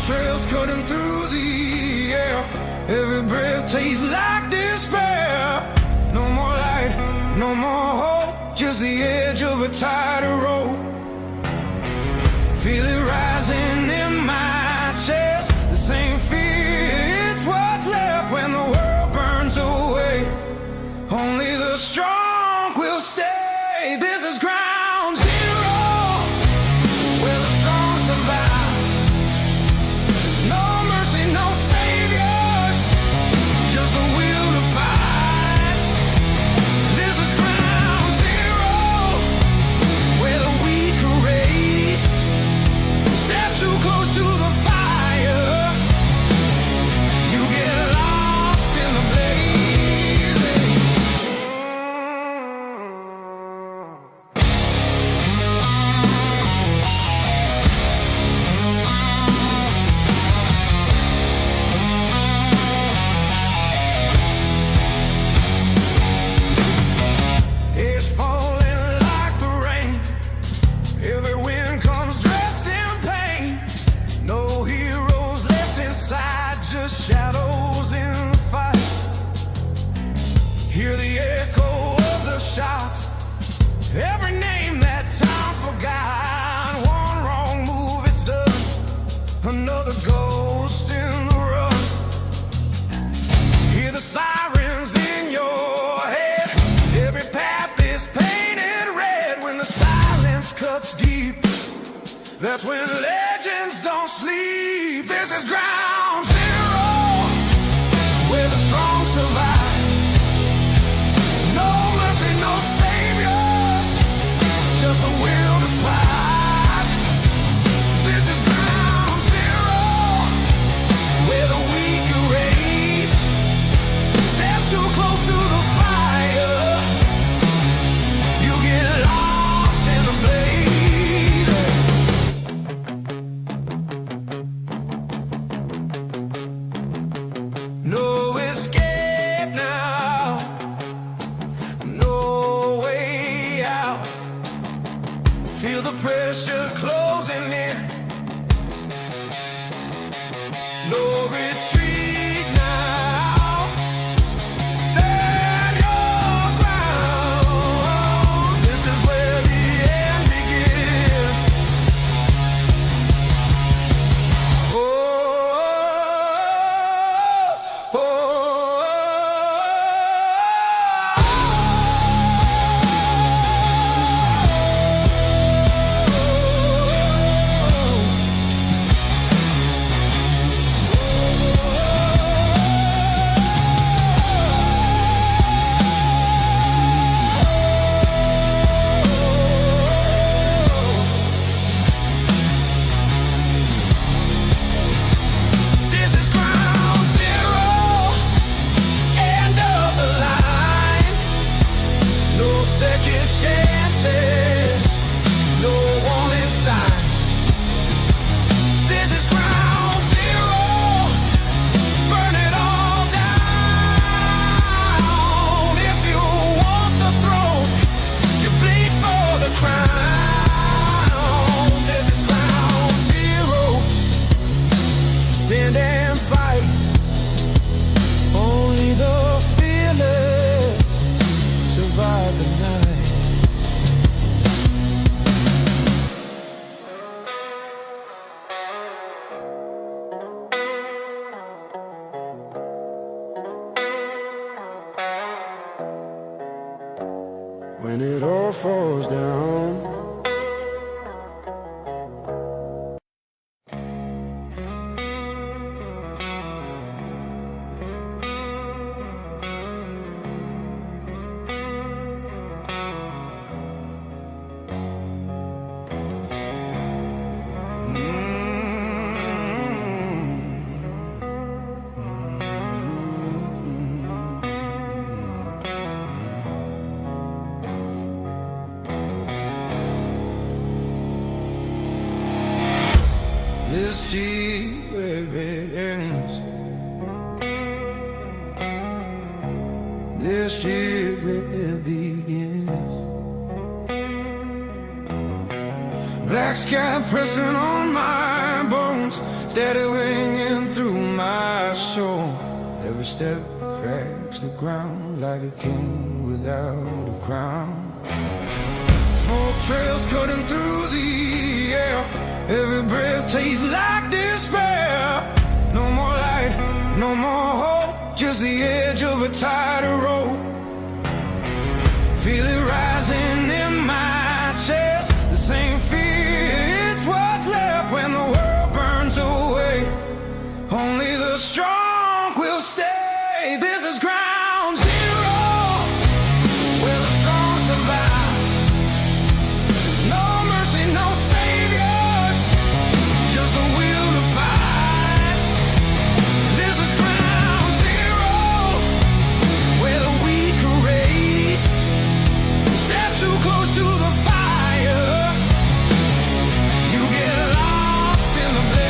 trails cutting through the air. Every breath tastes like despair. No more light, no more hope, just the edge of a tighter rope. Feel it rising in my chest, the same fear, it's what's left when the world burns away. Only the strong will stay. This is ground zero, where the strong survive. No mercy, no saviors, just the will to fight. This is ground zero, where the weak erase. Step too close to the fire, you get lost in the blaze. It's falling like the rain. Every wind comes dressed in pain. No heroes left inside, just shadows in the fight. Hear the echo of the shots, every name that time forgot. One wrong move, it's done. Another ghost in the run. Hear the sirens in your head. Every path is painted red. When the silence cuts deep, that's when legends don't sleep. This is ground zero, where the strong survive. No mercy, no saviors, just a will to fight. This is ground zero, where the weak erase. Step too close to the fire, you get lost in the blaze. No escape now, no way out. Feel the pressure closing in. No retreat now. Stand your ground. This is where the end begins. Oh, oh, this is ground zero, end of the line. No second chances, no warning signs. This is ground zero, burn it all down. If you want the throne, you bleed for the crown. This is ground zero, stand and fight. Only the fearless survive the night. When it all falls down, this deep where it ends. This deep where it begins. Black sky pressing on my bones. steady ringing through my soul. Every step cracks the ground like a king without a crown. Smoke trails cutting through the air. Every breath tastes like despair. No more light, no more hope, just the edge of a tighter rope. Feel it rising in my chest. The same fear, it's what's left when the world burns away. Only the strong will stay. This is ground zero, where the strong survive. No mercy, no saviors, just the will to fight. This is ground zero, where the weak erase. Step too close to the fire, you get lost in the blaze.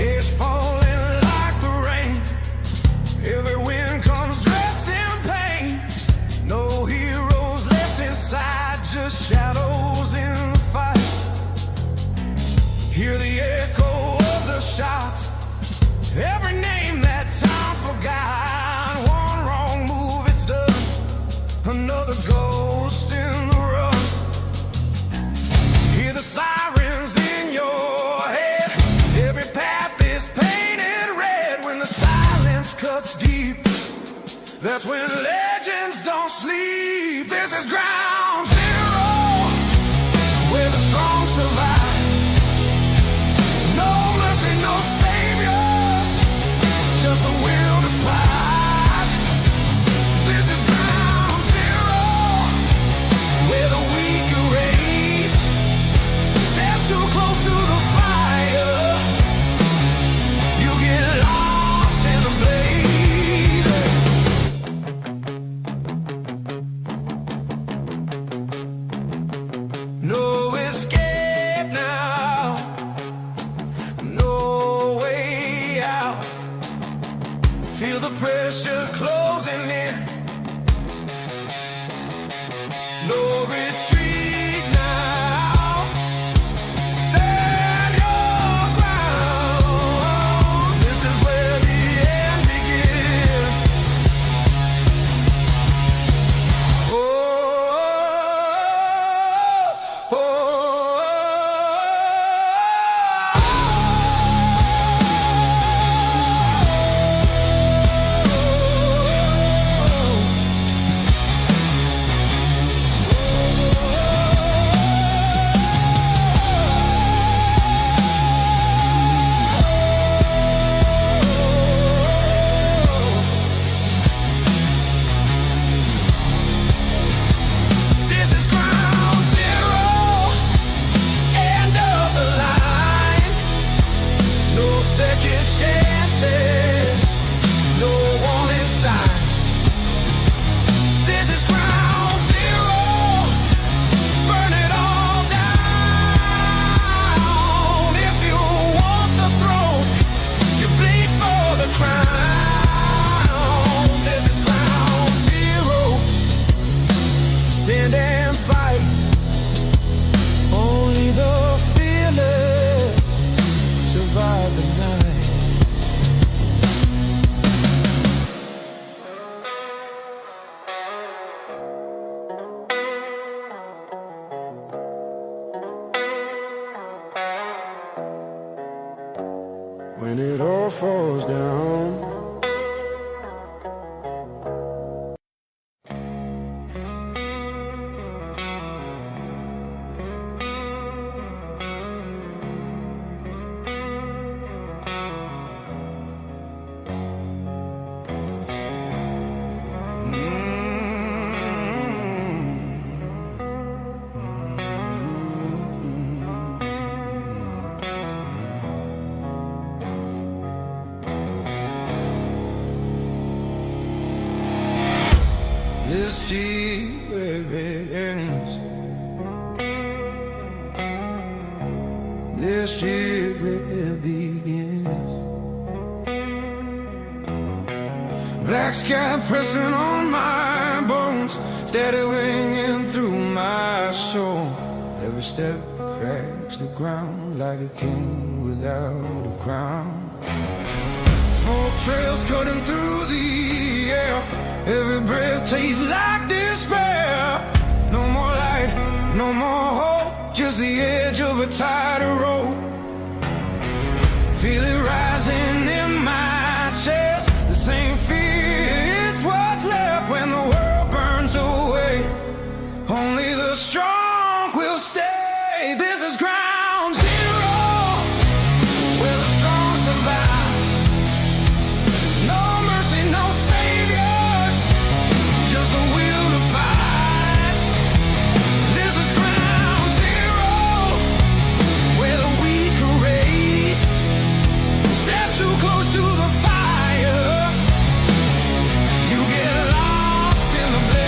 It's falling like the rain. Every wind comes dressed in pain. No heroes left inside, just shadows in the fight. Hear the echo of the shots. Every name that time forgot. One wrong move, it's done. Another ghost in the run. Hear the sirens in your head. Every path is painted red. When the silence cuts deep, that's when legends don't sleep. This is ground zero, where the strong survive. No mercy, no saviors, just the will to fight. This is ground zero, where the weak erase. Step too close to the fire, you get lost in the blaze. No escape now, no way out. Feel the pressure closing in. No retreat now. Stand your ground. This is where the end begins. This is ground zero, end of the line. No second chances, no warning signs. This is ground zero, burn it all down. If you want the throne, you bleed for the crown. This is ground zero, stand and fight. Only the fearless survive the night. When it all falls down, this year it begins. Black sky pressing on my bones, steady ringing through my soul. Every step cracks the ground like a king without a crown. Smoke trails cutting through the air, every breath tastes like despair. No more light, no more hope, just the edge of a tighter rope. Feel it rising in my chest, the same fear, it's what's left when the world burns away. Only the strong will stay. This is ground zero, where the strong survive. No mercy, no saviors, just the will to fight. This is ground zero, where the weak erase. Step too close to the fire, you get lost in the blaze.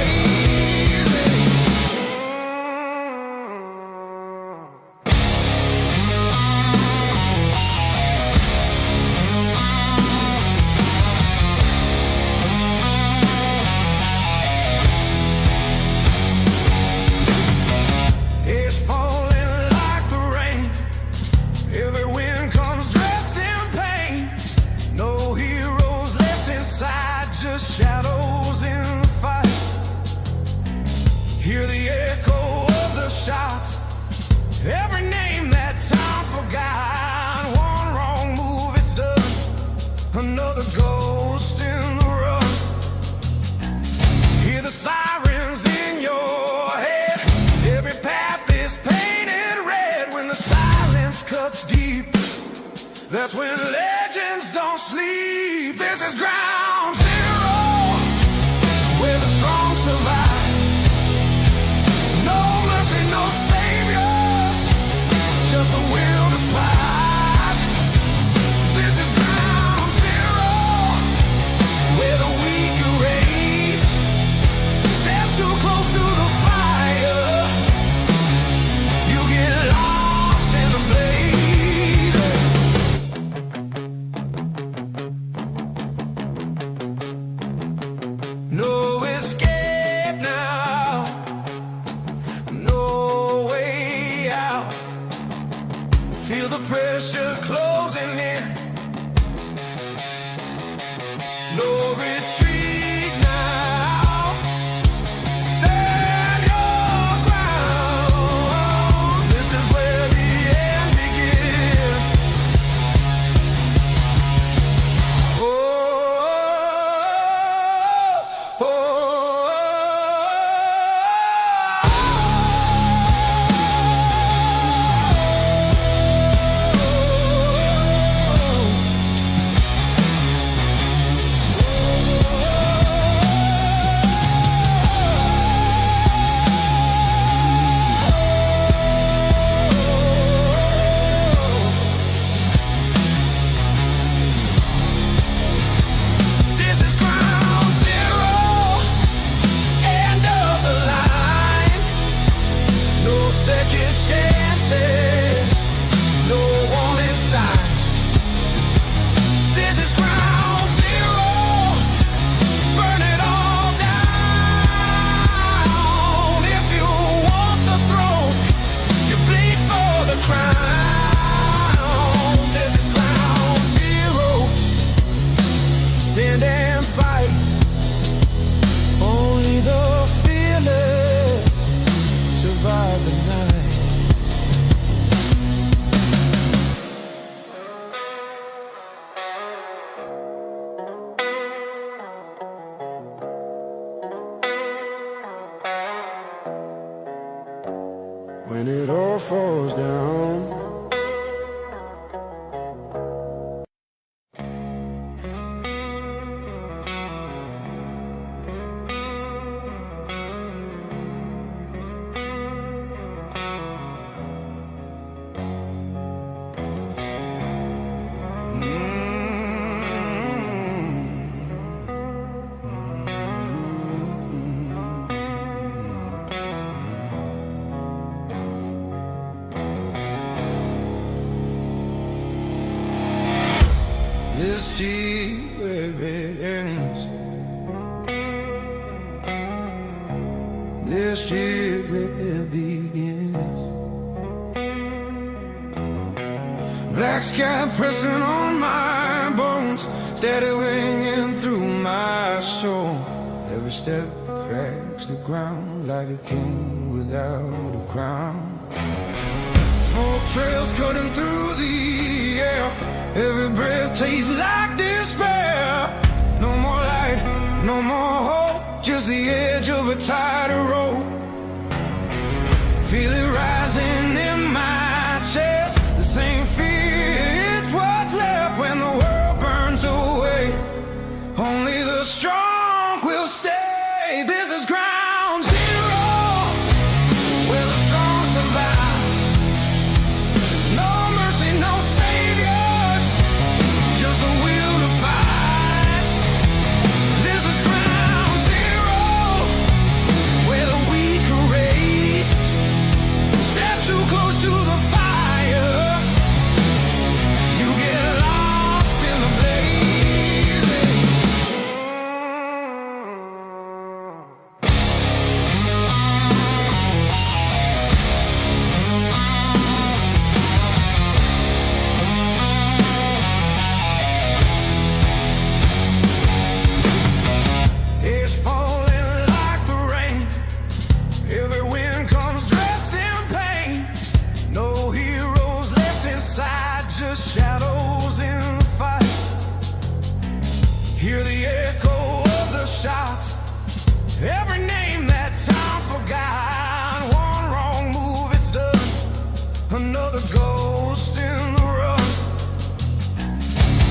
It's falling like the rain, every wind comes dressed in pain. No heroes left inside, just shadows in the fight. Hear the echo of the shots, every name that time forgot. One wrong move, it's done, another ghost in the run. Hear the sirens in your head, every path is painted red. When the silence cuts deep, that's when legends don't sleep. This is ground zero, where the strong survive. No mercy, no saviors, just the will to fight. This is ground zero, where the weak erase. Step too close to the fire, you get lost in the blaze. No escape now, no way out. Feel the pressure closing in, no retreat now. Stand your ground, this is where the end begins. Oh, oh, oh, oh. This deep where it ends. This year where it begins. Black sky pressing on my bones, steady ringing through my soul. Every step cracks the ground like a king without a crown. Smoke trails cutting through the air. Every breath tastes like despair. No more light, no more hope, just the edge of a tighter rope. Feel it rising in my chest. The same fear, it's what's left when the world burns away. Only the strong will stay. This is ground zero, where the strong survive. No mercy, no saviors, just the will to fight. This is ground zero, where the weak erase. Step too close to the fire, you get lost in the blaze. It's falling like the rain. Every wind comes dressed in pain. No heroes left inside, just shadows in the fight. Hear the echo of the shots. Every name that time forgot. One wrong move, it's done. Another ghost in the run.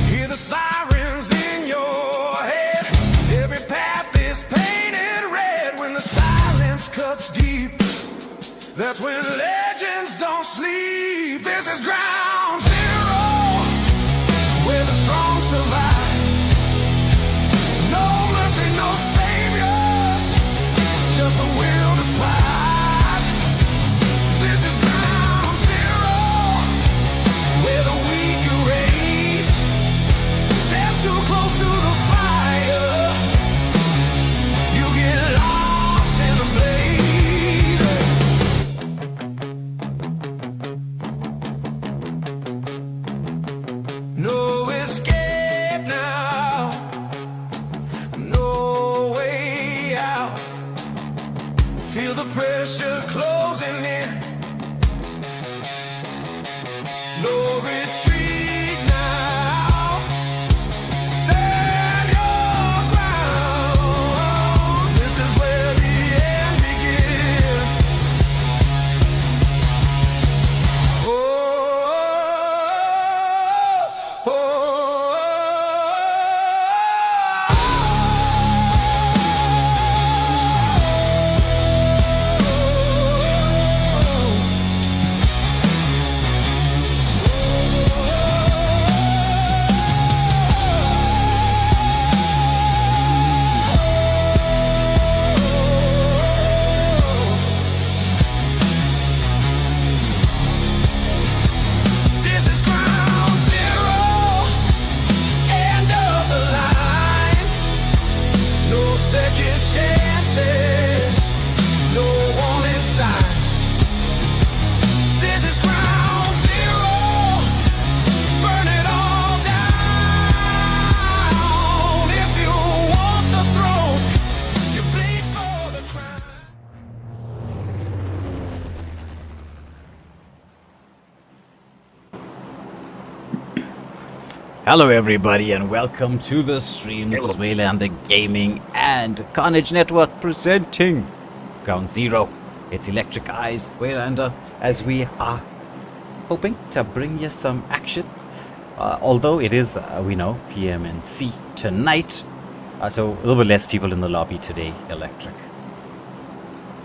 Hear the sirens in your head. Every path is painted red. When the silence cuts deep, that's when legends don't sleep. This is ground zero, where the strong survive. No mercy, no saviors, just a will to fight. This is ground zero, where the weak erase. Step too close to the fire, you get lost in the blaze. No escape now, no way out. Feel the pressure closing in. No retreat now. Stand your ground. This is where the end begins. Oh, oh, this is ground zero, end of the line. No second chances, no warning signs. This is ground zero, burn it all down. If you want the throne, you bleed for the crown. Hello everybody and welcome to the stream. This is Waylander Gaming and Carnage Network presenting Ground Zero. It's Electric Eyes, Waylander, as we are hoping to bring you some action. Although it is, we know, PMNC tonight. So a little bit less people in the lobby today, Electric.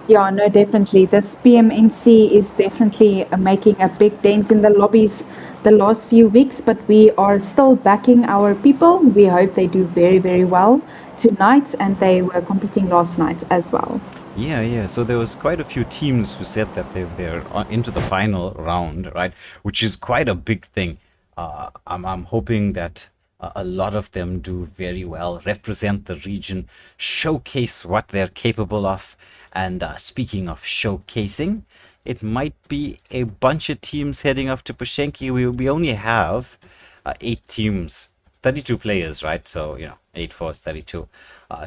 Yeah, no, definitely. This PMNC is definitely making a big dent in the lobbies the last few weeks, but we are still backing our people. We hope they do very, very well tonight, and they were competing last night as well. Yeah. So there was quite a few teams who said that they're into the final round, right? Which is quite a big thing. I'm hoping that A lot of them do very well, represent the region, showcase what they're capable of. And speaking of showcasing, it might be a bunch of teams heading off to Pushenki. We only have 8 teams, 32 players, right? So, 8 4 is 32.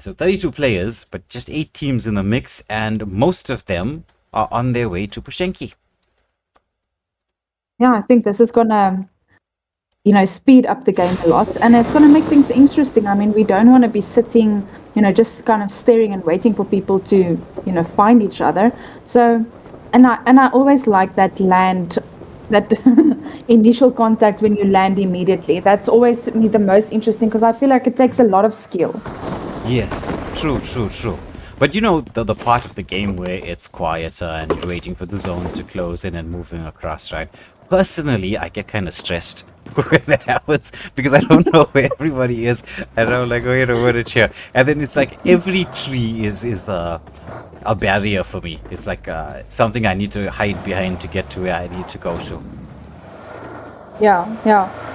So 32 players, but just 8 teams in the mix, and most of them are on their way to Pushenki. Yeah, I think this is gonna, speed up the game a lot, and it's gonna make things interesting. I mean, we don't want to be sitting, just kind of staring and waiting for people to, find each other. So, and I always like that initial contact when you land immediately. That's always to me the most interesting, because I feel like it takes a lot of skill. Yes, true. But the part of the game where it's quieter and you're waiting for the zone to close in and moving across, right? Personally, I get kind of stressed when that happens because I don't know where everybody is, and I'm like, wait a minute here, and then it's like every tree is a barrier for me. It's like something I need to hide behind to get to where I need to go to. Yeah.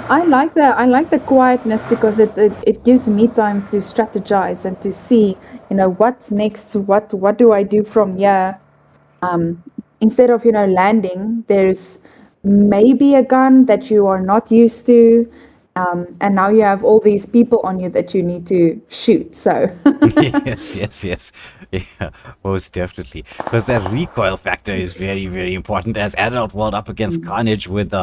I like the quietness, because it gives me time to strategize and to see, what's next, what do I do from here. Instead of, landing, there's maybe a gun that you are not used to, and now you have all these people on you that you need to shoot. So Yes. Yeah, most definitely. Because that recoil factor is very, very important as Adult World up against Carnage with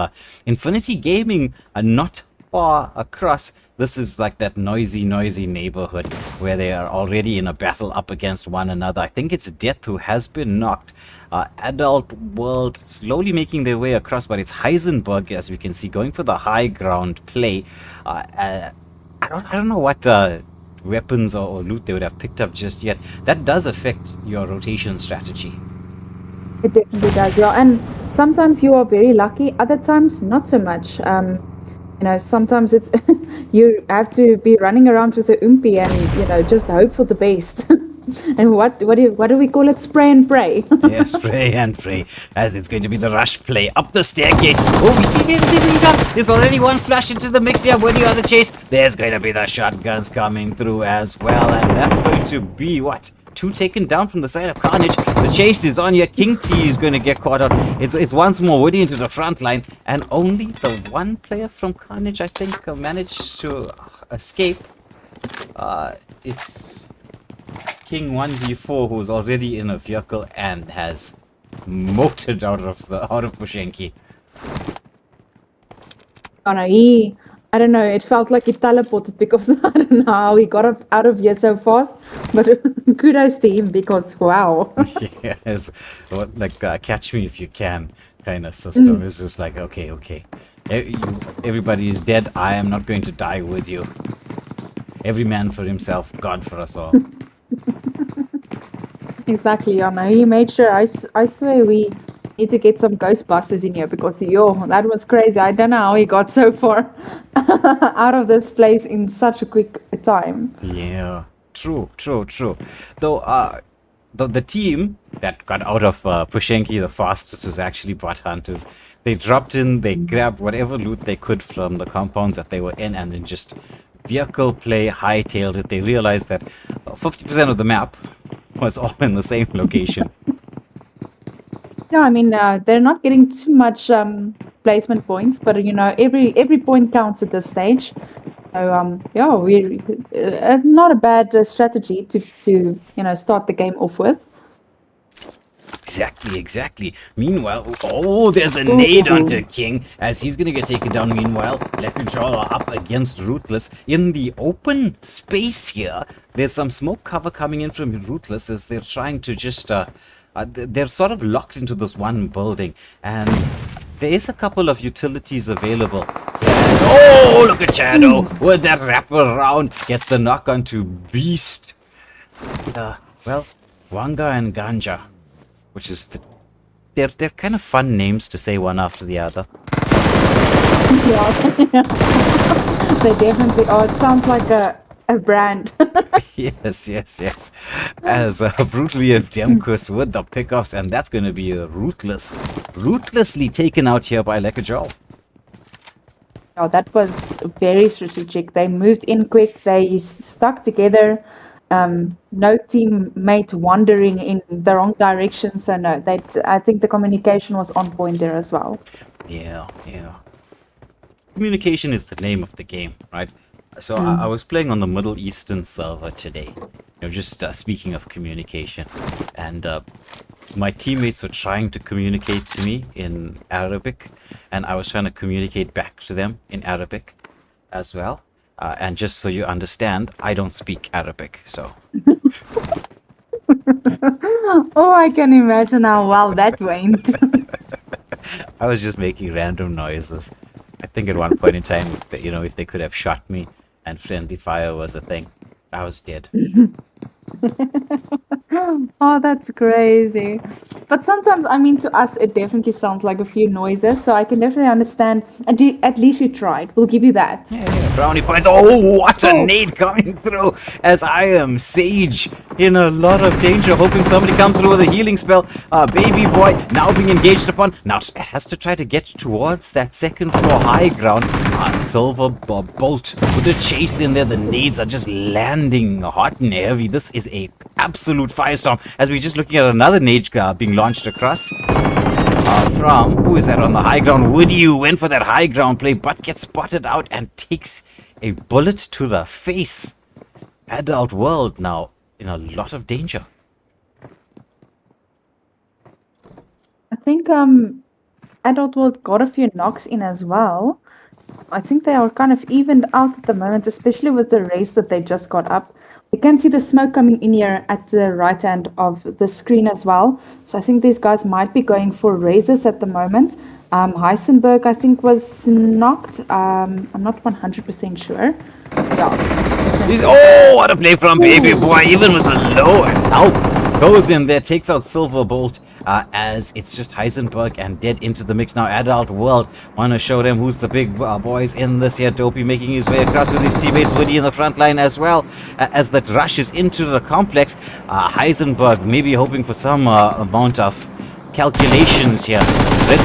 Infinity Gaming not far across. This is like that noisy neighborhood where they are already in a battle up against one another. I think it's Death who has been knocked. Adult World slowly making their way across, but it's Heisenberg, as we can see, going for the high ground play. I don't know what weapons or loot they would have picked up just yet. That does affect your rotation strategy. it definitely does, yeah. And sometimes you are very lucky, other times not so much. Sometimes it's you have to be running around with a oompy and just hope for the best. And what do we call it? Spray and pray. Yeah, spray and pray, as it's going to be the rush play up the staircase. Oh, we see it. There's already one flash into the mix here. Where do you have the chase? There's going to be the shotguns coming through as well, and that's going to be what? 2 taken down from the side of Carnage. The chase is on here. King T is going to get caught out. It's once more Woody into the front line, and only the one player from Carnage, I think, managed to escape. It's King 1v4, who's already in a vehicle and has motored out of Pushenki. Oh no, I don't know, it felt like he teleported, because I don't know how he got out of here so fast, but kudos to him, because wow. Yes, catch me if you can kind of system. It's just like, okay. Everybody is dead. I am not going to die with you. Every man for himself, God for us all. Exactly, Anna. He made sure. I swear we need to get some Ghostbusters in here, because that was crazy. I don't know how he got so far out of this place in such a quick time. Yeah, true. Though, the team that got out of Pushenki the fastest was actually Bot Hunters. They dropped in, they grabbed whatever loot they could from the compounds that they were in, and then just vehicle play, hightailed it. They realized that 50% of the map was all in the same location. Yeah, I mean, they're not getting too much placement points, but every point counts at this stage. So yeah, we not a bad strategy to start the game off with. Exactly. Meanwhile, there's a nade onto King as he's gonna get taken down. Meanwhile, Leprechaun are up against Ruthless in the open space here. There's some smoke cover coming in from Ruthless as they're trying to just they're sort of locked into this one building, and there is a couple of utilities available. Oh, look at Shadow with that wrap around, gets the knock onto Beast. Wanga and Ganja, which is they're kind of fun names to say one after the other. Yeah, they definitely are. It sounds like a brand. Yes. As Brutally and Demkus with the pickoffs, and that's going to be ruthlessly taken out here by Lekajol. Yeah, that was very strategic. They moved in quick. They stuck together. No teammate wandering in the wrong direction. So no, they. I think the communication was on point there as well. Yeah, yeah. Communication is the name of the game, right? So I was playing on the Middle Eastern server today. Just speaking of communication, and my teammates were trying to communicate to me in Arabic, and I was trying to communicate back to them in Arabic as well. And just so you understand, I don't speak Arabic, so Oh, I can imagine how well that went. I was just making random noises. I think at one point in time, if they could have shot me and friendly fire was a thing, I was dead. Oh, that's crazy. But sometimes, I mean, to us, it definitely sounds like a few noises. So I can definitely understand. And at least you tried. We'll give you that. Yeah, brownie points. Oh, what a Oh. nade coming through as I am Sage in a lot of danger, hoping somebody comes through with a healing spell. Baby boy now being engaged upon. Now has to try to get towards that second floor high ground. Silver bolt with a chase in there. The nades are just landing hot and heavy. This is a absolute firestorm as we're just looking at another nade being launched across. From, who is that on the high ground? Woody, who went for that high ground play, but gets spotted out and takes a bullet to the face. Adult World now in a lot of danger. I think Adult World got a few knocks in as well. I think they are kind of evened out at the moment, especially with the race that they just got up. We can see the smoke coming in here at the right hand of the screen as well. So I think these guys might be going for raises at the moment. Heisenberg, I think, was knocked. I'm not 100% sure. Yeah. Oh, what a play from Baby Boy, even with the low health. Goes in there, takes out Silver Bolt as it's just Heisenberg and Dead into the mix now. Adult World want to show them who's the big boys in this here. Dopey making his way across with his teammates. Woody in the front line as well as that rushes into the complex. Heisenberg maybe hoping for some amount of calculations here.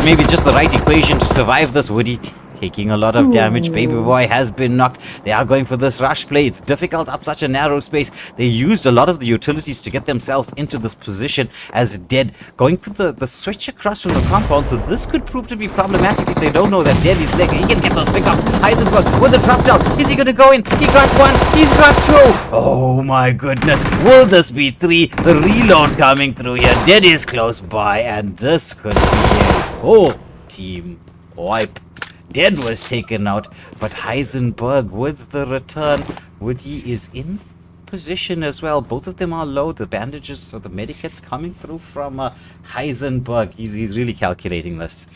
Maybe just the right equation to survive this. Woody taking a lot of damage. Baby Boy has been knocked. They are going for this rush play. It's difficult up such a narrow space. They used a lot of the utilities to get themselves into this position as Dead going for the switch across from the compound. So this could prove to be problematic if they don't know that Dead is there. He can get those pickoffs. Heisenberg with the drop down. Is he going to go in? He got one. He's got two. Oh my goodness. Will this be three? The reload coming through here. Dead is close by and this could be a full team wipe. Dead was taken out, but Heisenberg with the return. Woody is in position as well. Both of them are low. The bandages or the medikits coming through from Heisenberg. He's really calculating this.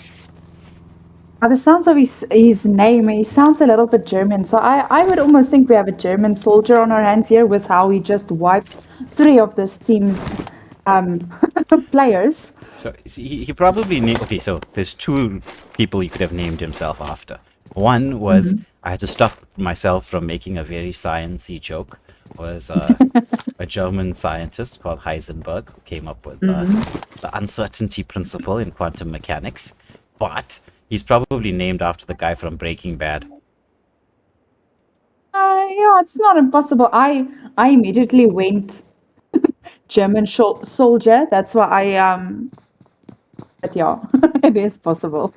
The sounds of his name, he sounds a little bit German. So I would almost think we have a German soldier on our hands here with how he just wiped three of this team's players. So he probably named. Okay, so there's two people you could have named himself after. One was I had to stop myself from making a very sciencey joke. Was a German scientist called Heisenberg who came up with the uncertainty principle in quantum mechanics. But he's probably named after the guy from Breaking Bad. Yeah, it's not impossible. I immediately went German soldier. That's why but yeah, it is possible.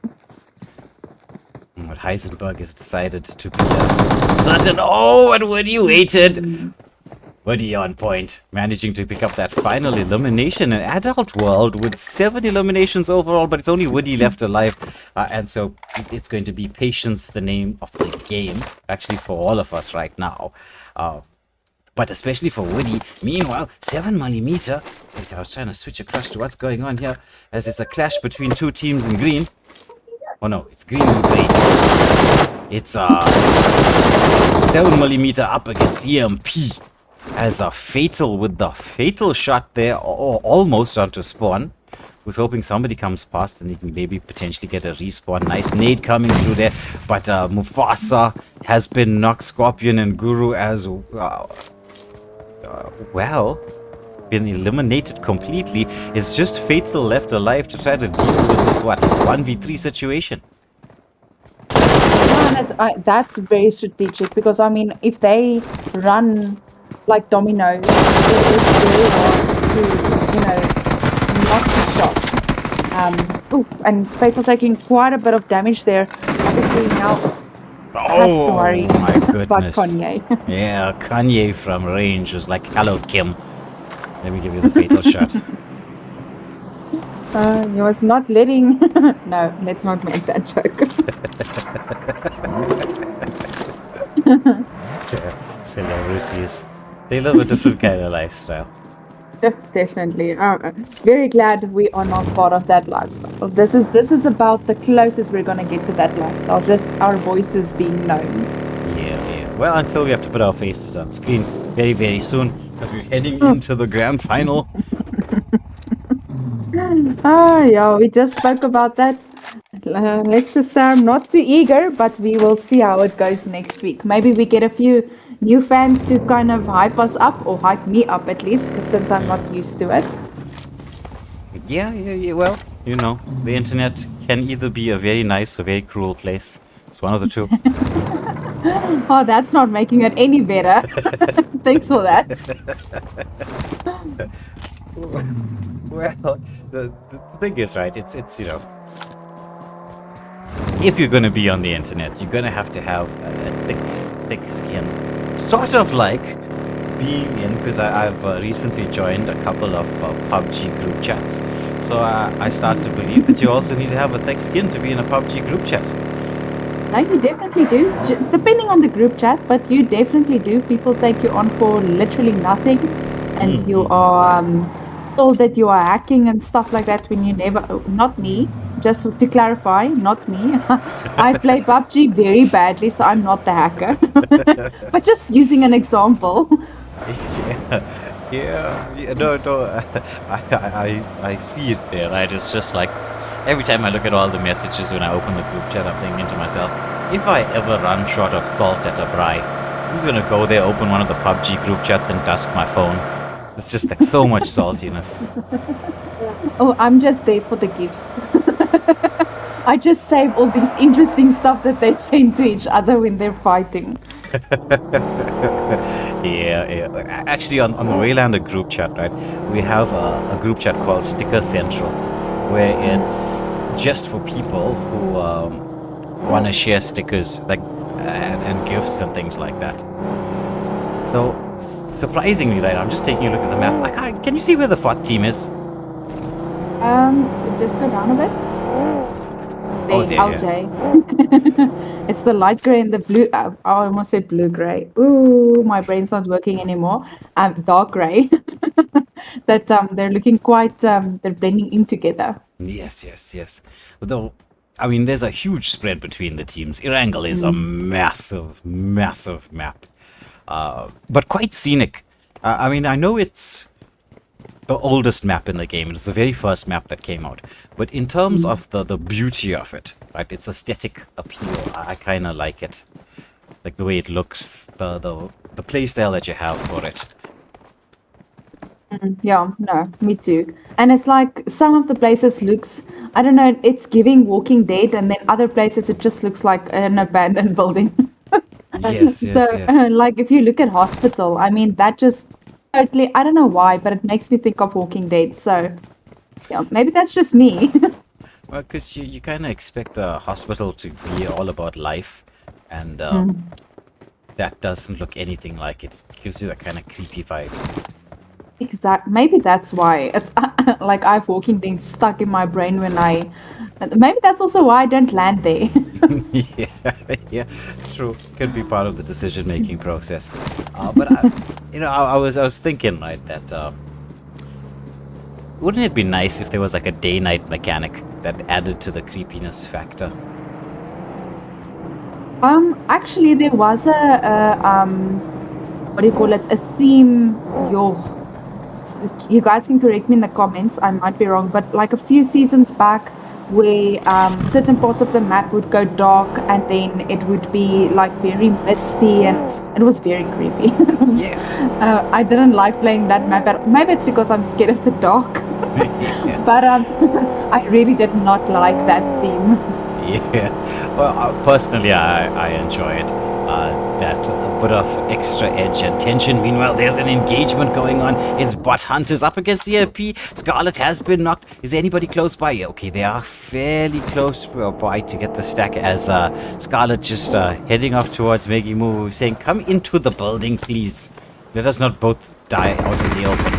But Heisenberg has decided to be certain. Oh, and Woody waited. Woody on point, managing to pick up that final elimination in Adult World with 7 eliminations overall, but it's only Woody left alive. And so it's going to be Patience, the name of the game, actually for all of us right now. But especially for Woody. Meanwhile, 7mm. Wait, I was trying to switch across to what's going on here, as it's a clash between two teams in green. Oh no, it's green and gray. It's 7mm up against EMP. As a Fatal with the fatal shot there, almost onto spawn. Was hoping somebody comes past and he can maybe potentially get a respawn. Nice nade coming through there. But Mufasa has been knocked. Scorpion and Guru as well, been eliminated completely. It's just Fatal left alive to try to deal with this, 1v3 situation. That's very strategic because I mean, if they run like dominoes, it is very hard to not be shot. And people taking quite a bit of damage there. Obviously now has to worry Oh my about goodness. Kanye. Yeah, Kanye from range was like, "Hello, Kim. Let me give you the fatal shot." He was not letting. No, let's not make that joke. Celebrities. They live a different kind of lifestyle. Definitely. Very glad we are not part of that lifestyle. This is about the closest we're gonna get to that lifestyle. Just our voices being known. Yeah. Well, until we have to put our faces on screen very, very soon, because we're heading into the grand final. Yeah, we just spoke about that. Let's just say I'm not too eager, but we will see how it goes next week. Maybe we get a few new fans to kind of hype us up, or hype me up at least, because since I'm not used to it. Yeah. Well, the internet can either be a very nice or very cruel place. It's one of the two. Oh, that's not making it any better. Thanks for that. Well, the thing is, right, it's if you're going to be on the internet, you're going to have a thick skin. Sort of like being in, because I've recently joined a couple of PubG group chats. So I start to believe that you also need to have a thick skin to be in a PubG group chat. No, you definitely do. Depending on the group chat, but you definitely do. People take you on for literally nothing, and you are told that you are hacking and stuff like that when you never. Not me. Just to clarify, not me. I play PUBG very badly, so I'm not the hacker. But just using an example. Yeah. No. I see it there, right? It's just like every time I look at all the messages when I open the group chat, I'm thinking to myself, if I ever run short of salt at a braai, I'm just gonna go there, open one of the PUBG group chats, and dust my phone. It's just like so much saltiness. Oh, I'm just there for the gifts. I just save all these interesting stuff that they send to each other when they're fighting. Yeah. Actually, on the Waylander group chat, right, we have a group chat called Sticker Central, where it's just for people who want to share stickers and gifts and things like that. Though, surprisingly, right, I'm just taking a look at the map. Can you see where the FOT team is? Just go down a bit. There, LJ. It's the light gray and the blue. I almost said blue gray. Ooh, my brain's not working anymore. Dark gray. That they're looking quite. They're blending in together. Yes. Though, I mean, there's a huge spread between the teams. Erangel is a massive map, but quite scenic. I mean, I know it's the oldest map in the game. It's the very first map that came out. But in terms of the beauty of it, right, its aesthetic appeal, I kind of like it. Like the way it looks, the playstyle that you have for it. Yeah, no, me too. And it's like some of the places looks, I don't know, it's giving Walking Dead, and then other places it just looks like an abandoned building. Yes. Like if you look at Hospital, I mean, that just totally, I don't know why, but it makes me think of Walking Dead. So, yeah, maybe that's just me. Well, because you kind of expect a hospital to be all about life, and that doesn't look anything like it. It gives you that kind of creepy vibes. Exactly. Maybe that's why it's like I have Walking Dead stuck in my brain when I. Maybe that's also why I don't land there. yeah, true. Could be part of the decision-making process. But I was thinking, right, that wouldn't it be nice if there was like a day-night mechanic that added to the creepiness factor? Actually, there was what do you call it? A theme. You guys can correct me in the comments. I might be wrong, but like a few seasons back, where certain parts of the map would go dark, and then it would be like very misty, and it was very creepy. I didn't like playing that map. Maybe it's because I'm scared of the dark. But I really did not like that theme. Yeah. Well, personally, I enjoy it. That bit of extra edge and tension. Meanwhile, there's an engagement going on. It's Bot Hunters up against the AP. Scarlet has been knocked. Is there anybody close by? Yeah, okay, they are fairly close by to get the stack as Scarlet just heading off towards Maggie Moo, saying, come into the building, please. Let us not both die out in the open.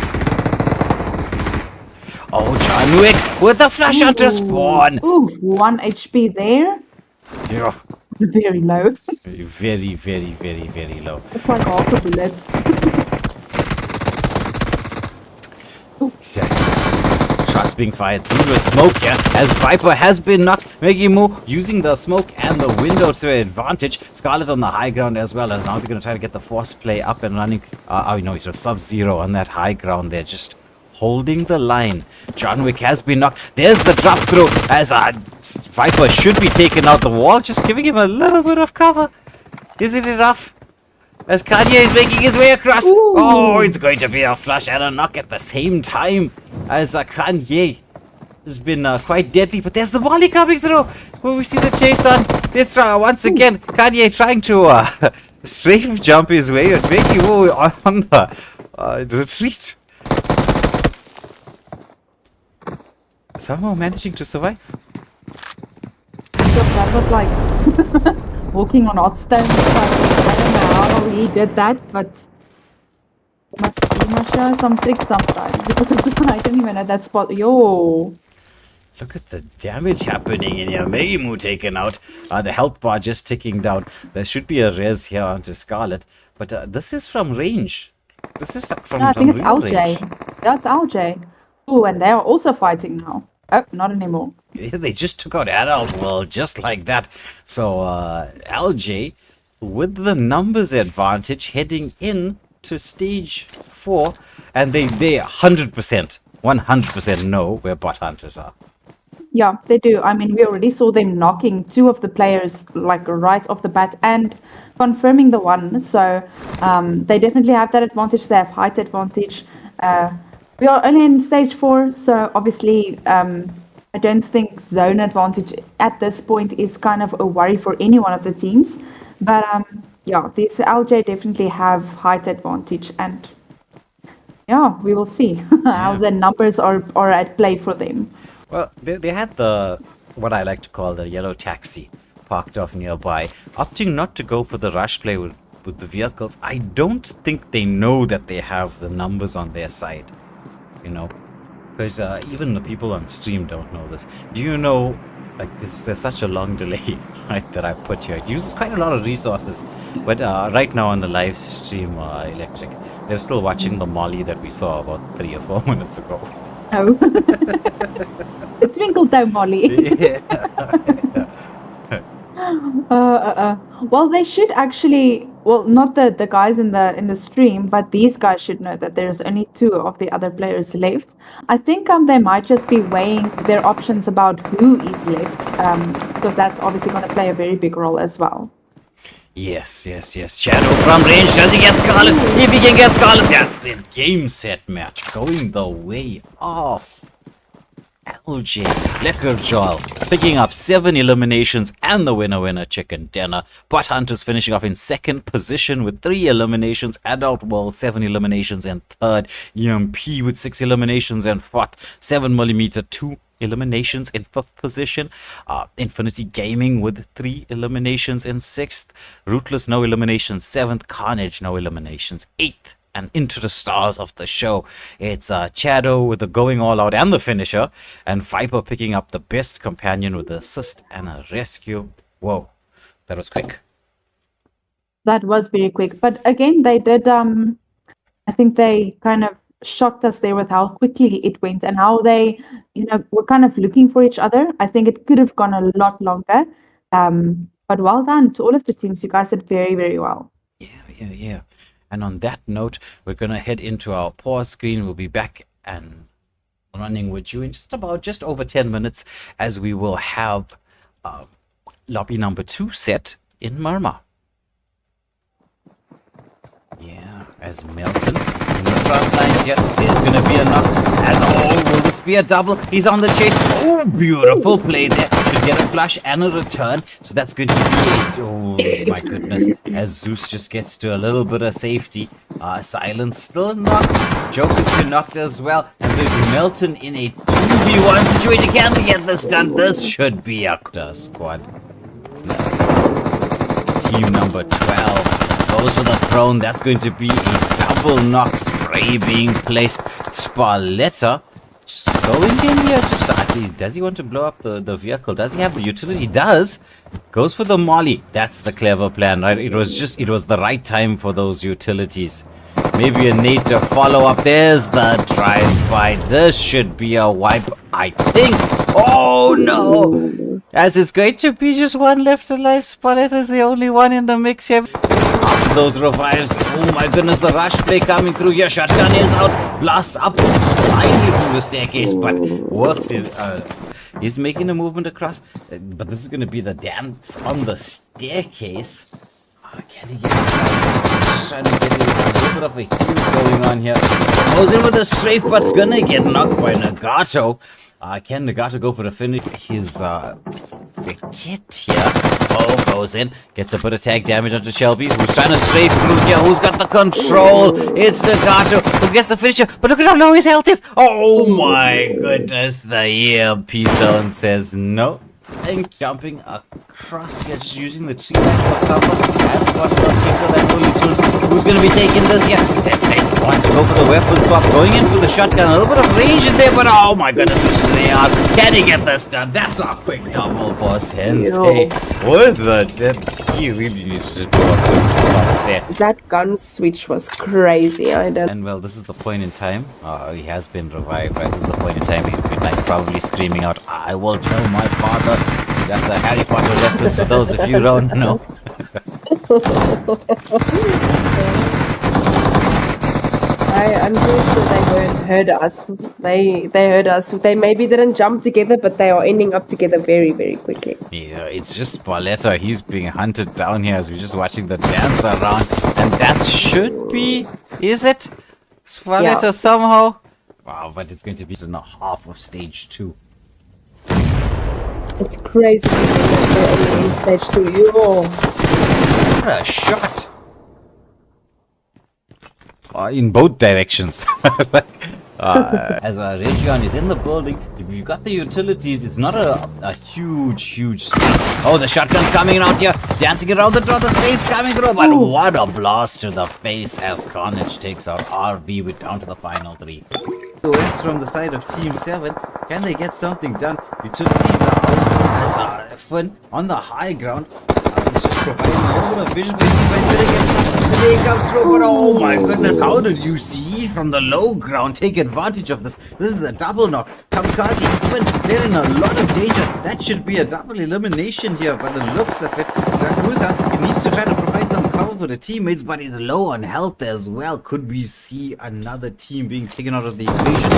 Oh, John Wick with the flash hunter spawn. Ooh, 1 HP there. Yeah. Very low. Very, very, very, very low. It's like half a bullet. Exactly. Shots being fired through the smoke here as Viper has been knocked. Maggie Moo using the smoke and the window to advantage. Scarlet on the high ground as well, as now they're going to try to get the force play up and running. Oh, no, it's a Sub-Zero on that high ground there, just holding the line. John Wick has been knocked. There's the drop through as Viper should be taken out the wall, just giving him a little bit of cover. Is it enough? As Kanye is making his way across. Ooh. Oh, it's going to be a flush and a knock at the same time as Kanye has been quite deadly. But there's the volley coming through. Well, we see the chase on. Let's try once again. Kanye trying to strafe jump his way and making move on the retreat. Somehow managing to survive. That was like walking on hot stones. I don't know how he did that, but you must show some tricks sometimes because I didn't even know that spot. Yo, Look at the damage happening in here. Maggie Moo taken out. The health bar just ticking down. There should be a res here onto Scarlet, but this is from range. This is from no, I think it's real LJ. range. Yeah, it's LJ. Oh, and they are also fighting now. Oh, not anymore. Yeah, they just took out Adult World just like that. So LJ with the numbers advantage heading in to stage 4, and they 100% know where bot hunters are. Yeah, they do. I mean, we already saw them knocking 2 of the players like right off the bat and confirming the one. So they definitely have that advantage. They have height advantage. We are only in stage 4, so obviously I don't think zone advantage at this point is kind of a worry for any one of the teams. But yeah, these LJ definitely have height advantage, and yeah, we will see how the numbers are at play for them. Well, they had the, what I like to call the yellow taxi parked off nearby, opting not to go for the rush play with the vehicles. I don't think they know that they have the numbers on their side, you know, because even the people on stream don't know this. Do you know, like, because there's such a long delay, right, that I put here. It uses quite a lot of resources, but right now on the live stream, Electric, they're still watching the molly that we saw about 3 or 4 minutes ago. Oh. The twinkle toe Molly. Well, they should actually. Well, not the guys in the stream, but these guys should know that there's only 2 of the other players left. I think they might just be weighing their options about who is left, because that's obviously going to play a very big role as well. Yes. Shadow from range. Does he get Scarlet? If he can get Scarlet, that's it. Game, set, match. Going the way of LJ Leckerjaw, picking up 7 eliminations and the winner chicken dinner. Bot Hunters finishing off in 2nd position with 3 eliminations. Adult World 7 eliminations and 3rd. EMP with 6 eliminations and 4th. 7mm 2 eliminations in 5th position. Infinity Gaming with 3 eliminations in 6th. Rootless no eliminations 7th. Carnage no eliminations 8th. And into the stars of the show, it's Shadow with the going all out and the finisher, and Viper picking up the best companion with the assist and a rescue. Whoa, that was quick. That was very quick, but again, they did. I think they kind of shocked us there with how quickly it went and how they, were kind of looking for each other. I think it could have gone a lot longer. But well done to all of the teams. You guys did very, very well. Yeah. And on that note, we're going to head into our pause screen. We'll be back and running with you in just over 10 minutes as we will have lobby number 2 set in Murmur. Yeah, as Melton in the front lines here. There's going to be a knock. And oh, will this be a double? He's on the chase. Oh, beautiful play there to get a flush and a return. So that's going to be it. Oh, my goodness. As Zeus just gets to a little bit of safety. Silence still knocked. Joker's been knocked as well. And so it's Milton in a 2v1 situation. Can we get this done? This should be a squad. Team number 12 goes for the throne. That's going to be a double knock spray being placed. Spaletta just going in here. Does he want to blow up the vehicle? Does he have the utility? He does. Goes for the molly. That's the clever plan, right? It was the right time for those utilities. Maybe a need to follow up. There's the drive-by. This should be a wipe, I think. Oh no! As it's going to be just one left alive. Spalletta's the only one in the mix here. After those revives. Oh my goodness, the rush play coming through here. Shotgun is out. Blasts up blindly through the staircase, but works it. He's making a movement across. But this is going to be the dance on the staircase. Can he get it? Just trying to get a little bit of a heal going on here. Goes in with a strafe, but's gonna get knocked by Nagato. Can Nagato go for the finish? His kit here. Oh, goes in. Gets a bit of tag damage onto Shelby, who's trying to strafe through here. Who's got the control? It's Nagato who gets the finisher. But look at how low his health is. Oh my goodness. The EMP zone says no. And jumping across here, just using the tree line for cover. Has got the trigger that only tools. Who's going to be taking this here? Sensei wants to go for the weapon swap. Going in for the shotgun. A little bit of range in there, but oh my goodness, they are. Can he get this done? That's a quick double for Sensei. What the? He really needs to do up this spot there. That gun switch was crazy. And well, this is the point in time. He has been revived, right? This is the point in time he'd be like probably screaming out, "I will tell my father." That's a Harry Potter reference for those of you who don't know. I'm pretty sure they heard us. They heard us. They maybe didn't jump together, but they are ending up together very, very quickly. Yeah, it's just Spaletta. He's being hunted down here as we're just watching the dance around. And that should be... Is it? Spaletta somehow? Wow, but it's going to be in the half of stage 2. It's crazy that they're in stage 2. Yo. What a shot! In both directions. As Region is in the building, if you've got the utilities, it's not a huge space. Oh, the shotgun's coming out here, dancing around the door, the safe's coming through, but what a blast to the face as Carnage takes out RV with down to the final 3. West from the side of Team 7, can they get something done? Utilities are out as Finn on the high ground. He's just providing a little bit of vision, but he comes through, but oh my goodness, how did you see from the low ground take advantage of this? This is a double knock. Kamikaze, Finn, they're in a lot of danger. That should be a double elimination here, but the looks of it, Zakuza needs to try to provide some cover for the teammates, but he's low on health as well. Could we see another team being taken out of the equation?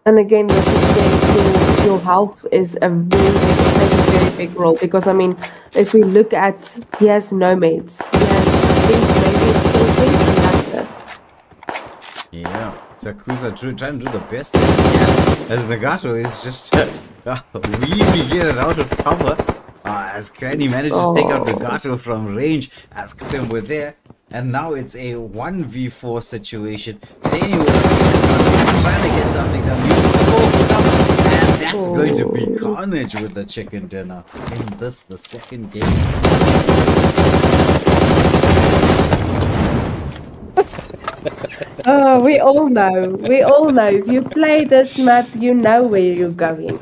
And again, this is your health is a very big role, because I mean, if we look at, he has no meds. He has, I think, maybe a and that's it. Yeah, Zakuza trying to do the best that he can, as Nagato is just weaving in and out of cover. As Granny manages to take out Nagato from range, as them were there, and now it's a 1v4 situation. Anyway, trying to get something done. And that's going to be Carnage with the chicken dinner in this, the second game. Oh, we all know. If you play this map, you know where you're going.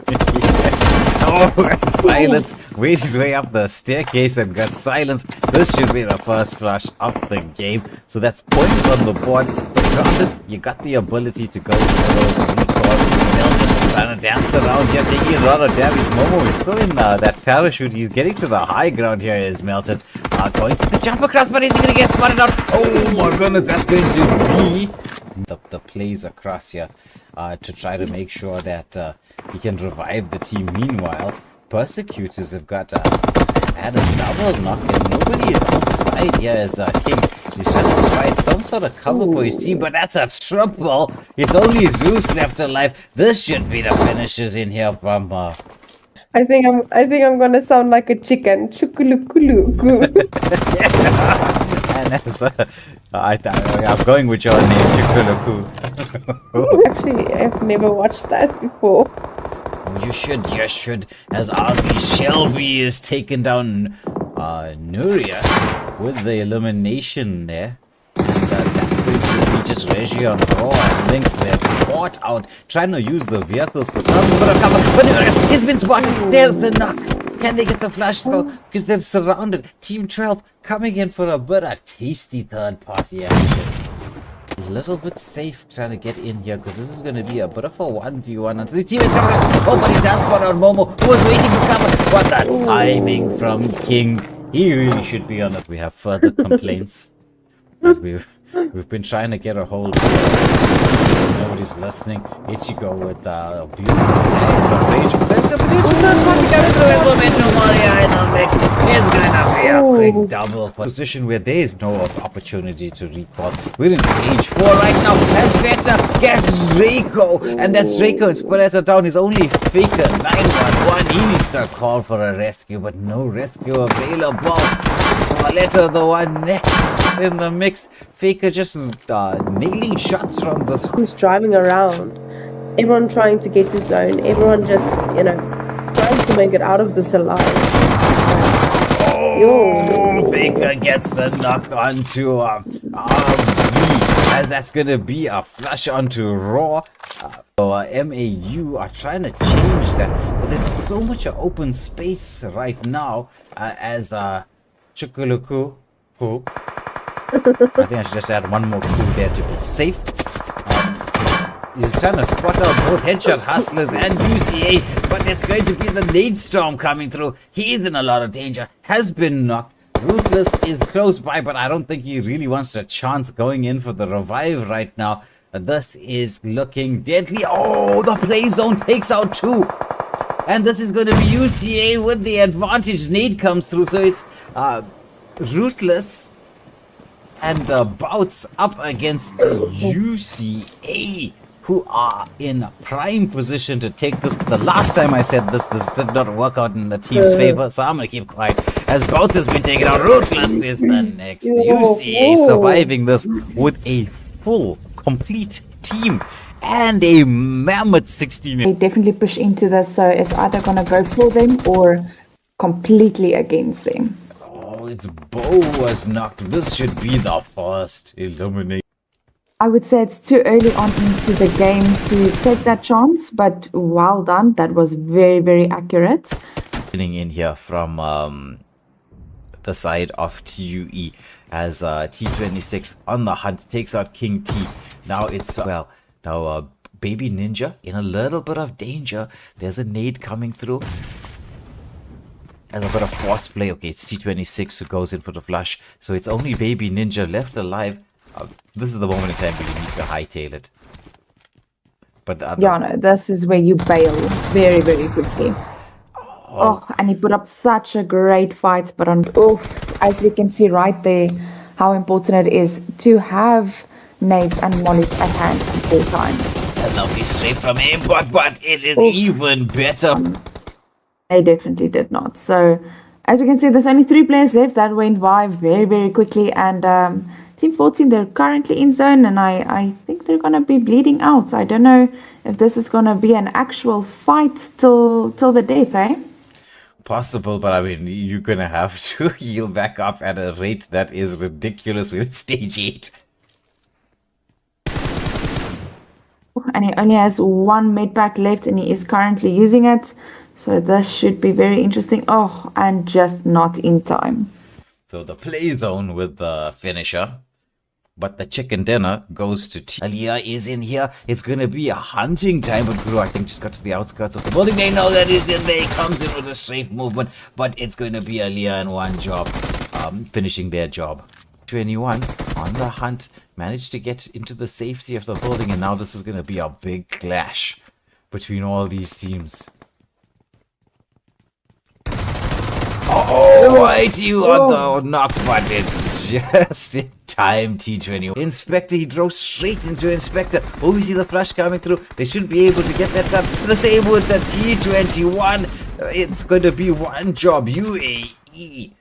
Oh, silence. Wade his way up the staircase and got silence. This should be the first flush of the game. So that's points on the board. But granted, you got the ability to go for those recalls. Nelson trying to dance around here, taking a lot of damage. Momo is still in that parachute. He's getting to the high ground here, is Melton. Going for the jump across, but is he going to get spotted out? Oh my goodness, that's going to be the plays across here to try to make sure that he can revive the team. Meanwhile, Persecutors have got add a double knock, and nobody is on the side here as King. He's trying to provide some sort of cover for his team, but that's a triple. It's only Zeus left alive. This should be the finishers in here from I think I'm gonna sound like a chicken. Chukulukuluku. and as I'm going with your name, Chukuluku. Actually, I've never watched that before. You should, as RB Shelby is taken down Nurias with the elimination there. And that's going to be just Reggie on Raw and Lynx there caught out, trying to use the vehicles for some sort of cover. But Nurias, he's been spotted. There's the knock. Can they get the flash though? Because they're surrounded. Team 12 coming in for a bit of tasty third party action. A little bit safe trying to get in here because this is going to be a bit of a 1v1 until the team is coming out. Oh, but he does spot out Momo, who was waiting for cover. What the timing from King. He really should be on it. We have further complaints that we've been trying to get a hold of. Nobody's listening. Ichigo with beautiful range. There's the potential third party coming through as momentum Maria in the mix. It's gonna be a quick double for position where there is no opportunity to recall. We're in stage 4 right now. As Veta gets Draco, and that's Draco and Spaletta down. Is only Faker 911. He needs to call for a rescue, but no rescue available. Spaletta the one next in the mix. Faker just nailing shots from this. Who's driving around? Everyone trying to get to zone. Everyone just, trying to make it out of this alive. Oh, Faker gets the knock onto RB, as that's gonna be a flush onto Raw. So MAU are trying to change that, but there's so much open space right now as Chukuluku, who I think I should just add one more clue there to be safe. He's trying to spot out both Headshot Hustlers and UCA, but it's going to be the Nade Storm coming through. He is in a lot of danger, has been knocked. Ruthless is close by, but I don't think he really wants a chance going in for the revive right now. This is looking deadly. Oh, the play zone takes out 2. And this is going to be UCA with the advantage. Nade comes through, so it's Ruthless and the Bouts up against UCA, who are in prime position to take this. The last time I said this did not work out in the team's favor, so I'm gonna keep quiet. As Bouts has been taken out, Ruthless is the next. UCA surviving this with a full, complete team and a mammoth 16. They definitely push into this, so it's either gonna go for them or completely against them. Oh, it's Bo was knocked. This should be the first elimination. I would say it's too early on into the game to take that chance, but well done. That was very, very accurate. In here from the side of TUE as T26 on the hunt takes out King T. Now it's Baby Ninja in a little bit of danger. There's a nade coming through. As a bit of force play. Okay, it's T26 who goes in for the flush. So it's only Baby Ninja left alive. This is the moment in time where you need to hightail it. But yeah, no, this is where you bail very, very quickly. Oh, and he put up such a great fight, but as we can see right there, how important it is to have nades and mollies at hand at all times. And now he's straight from aim, but it is even better. They definitely did not. So, as we can see, there's only 3 players left. That went by very, very quickly. And Team 14, they're currently in zone, and I think they're going to be bleeding out. I don't know if this is going to be an actual fight till the death, eh? Possible, but I mean, you're going to have to heal back up at a rate that is ridiculous with stage 8. And he only has 1 medpack left, and he is currently using it. So this should be very interesting. Oh, and just not in time. So the play zone with the finisher. But the chicken dinner goes to T. Aliyah is in here. It's going to be a hunting time. But Guru, I think, just got to the outskirts of the building. They know that he's in there. He comes in with a strafe movement. But it's going to be Aliyah in one job. Finishing their job. 21 on the hunt. Managed to get into the safety of the building. And now this is going to be a big clash between all these teams. Oh, Oh, right, you on the knock, but it's just in time, T20. Inspector, he drove straight into Inspector. Oh, we see the flash coming through. They should be able to get that done. The same with the T21. It's going to be one job, UAE.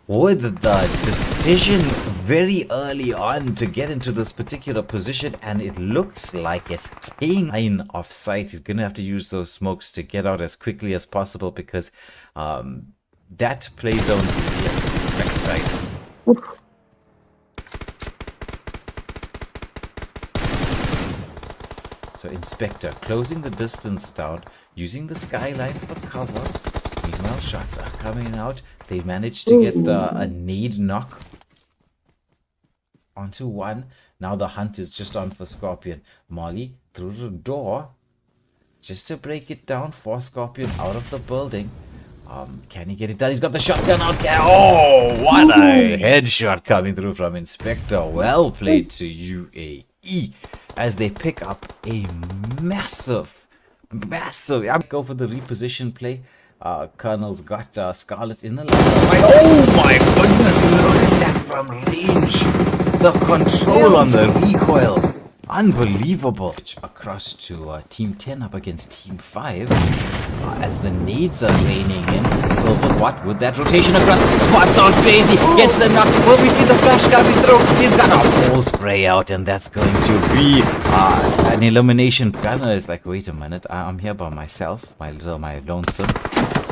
With the decision very early on to get into this particular position, and it looks like it's staying line of sight. He's going to have to use those smokes to get out as quickly as possible because that play zone's going to be at his backside. So Inspector closing the distance down, using the skyline for cover. Meanwhile, shots are coming out. They managed to get a nade knock onto one. Now the hunt is just on for Scorpion. Molly through the door just to break it down for Scorpion out of the building. Can he get it done? He's got the shotgun out there. Oh, what a headshot coming through from Inspector. Well played to UAE as they pick up a massive. I'll go for the reposition play. Colonel's got Scarlet in the line. Oh my goodness, look at that from range. The control on the recoil. Unbelievable. Across to Team 10 up against Team 5 as the nades are raining in. Silver, what with that rotation across? Spots out Crazy, gets the knock. Well, we see the flash coming through. He's got a full spray out, and that's going to be an elimination. Gunner is like, wait a minute, I'm here by myself, my lonesome.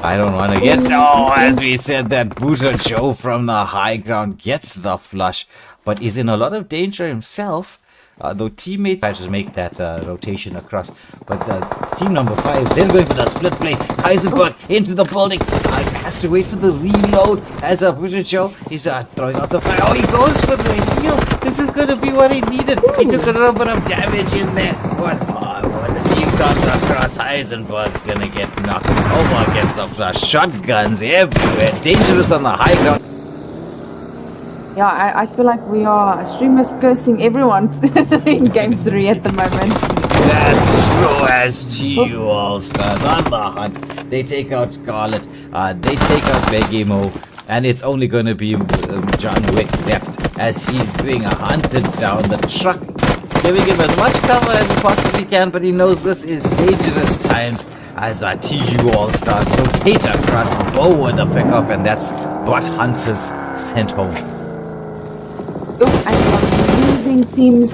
I don't want to get... No, as we said, that Booter Joe from the high ground gets the flush, but is in a lot of danger himself. Though teammates try to make that rotation across, but team number 5, they're going for the split play. Heisenberg into the building, has to wait for the reload as a Booter Joe is throwing out some fire. Oh, he goes for the heal. This is going to be what he needed. He took a little bit of damage in there, but when the team comes across, Heisenberg's gonna get knocked over against the flash. Shotguns everywhere, dangerous on the high ground. Yeah, I feel like we are streamers cursing everyone in game 3 at the moment. That's true as GU All-Stars on the hunt. They take out Scarlet, they take out Begimo, and it's only going to be John Wick left as he's being hunted down the truck, giving him as much cover as he possibly can, but he knows this is dangerous times as TU All-Stars rotate across Bow with the pickup, and that's Bot Hunters sent home. And we're losing teams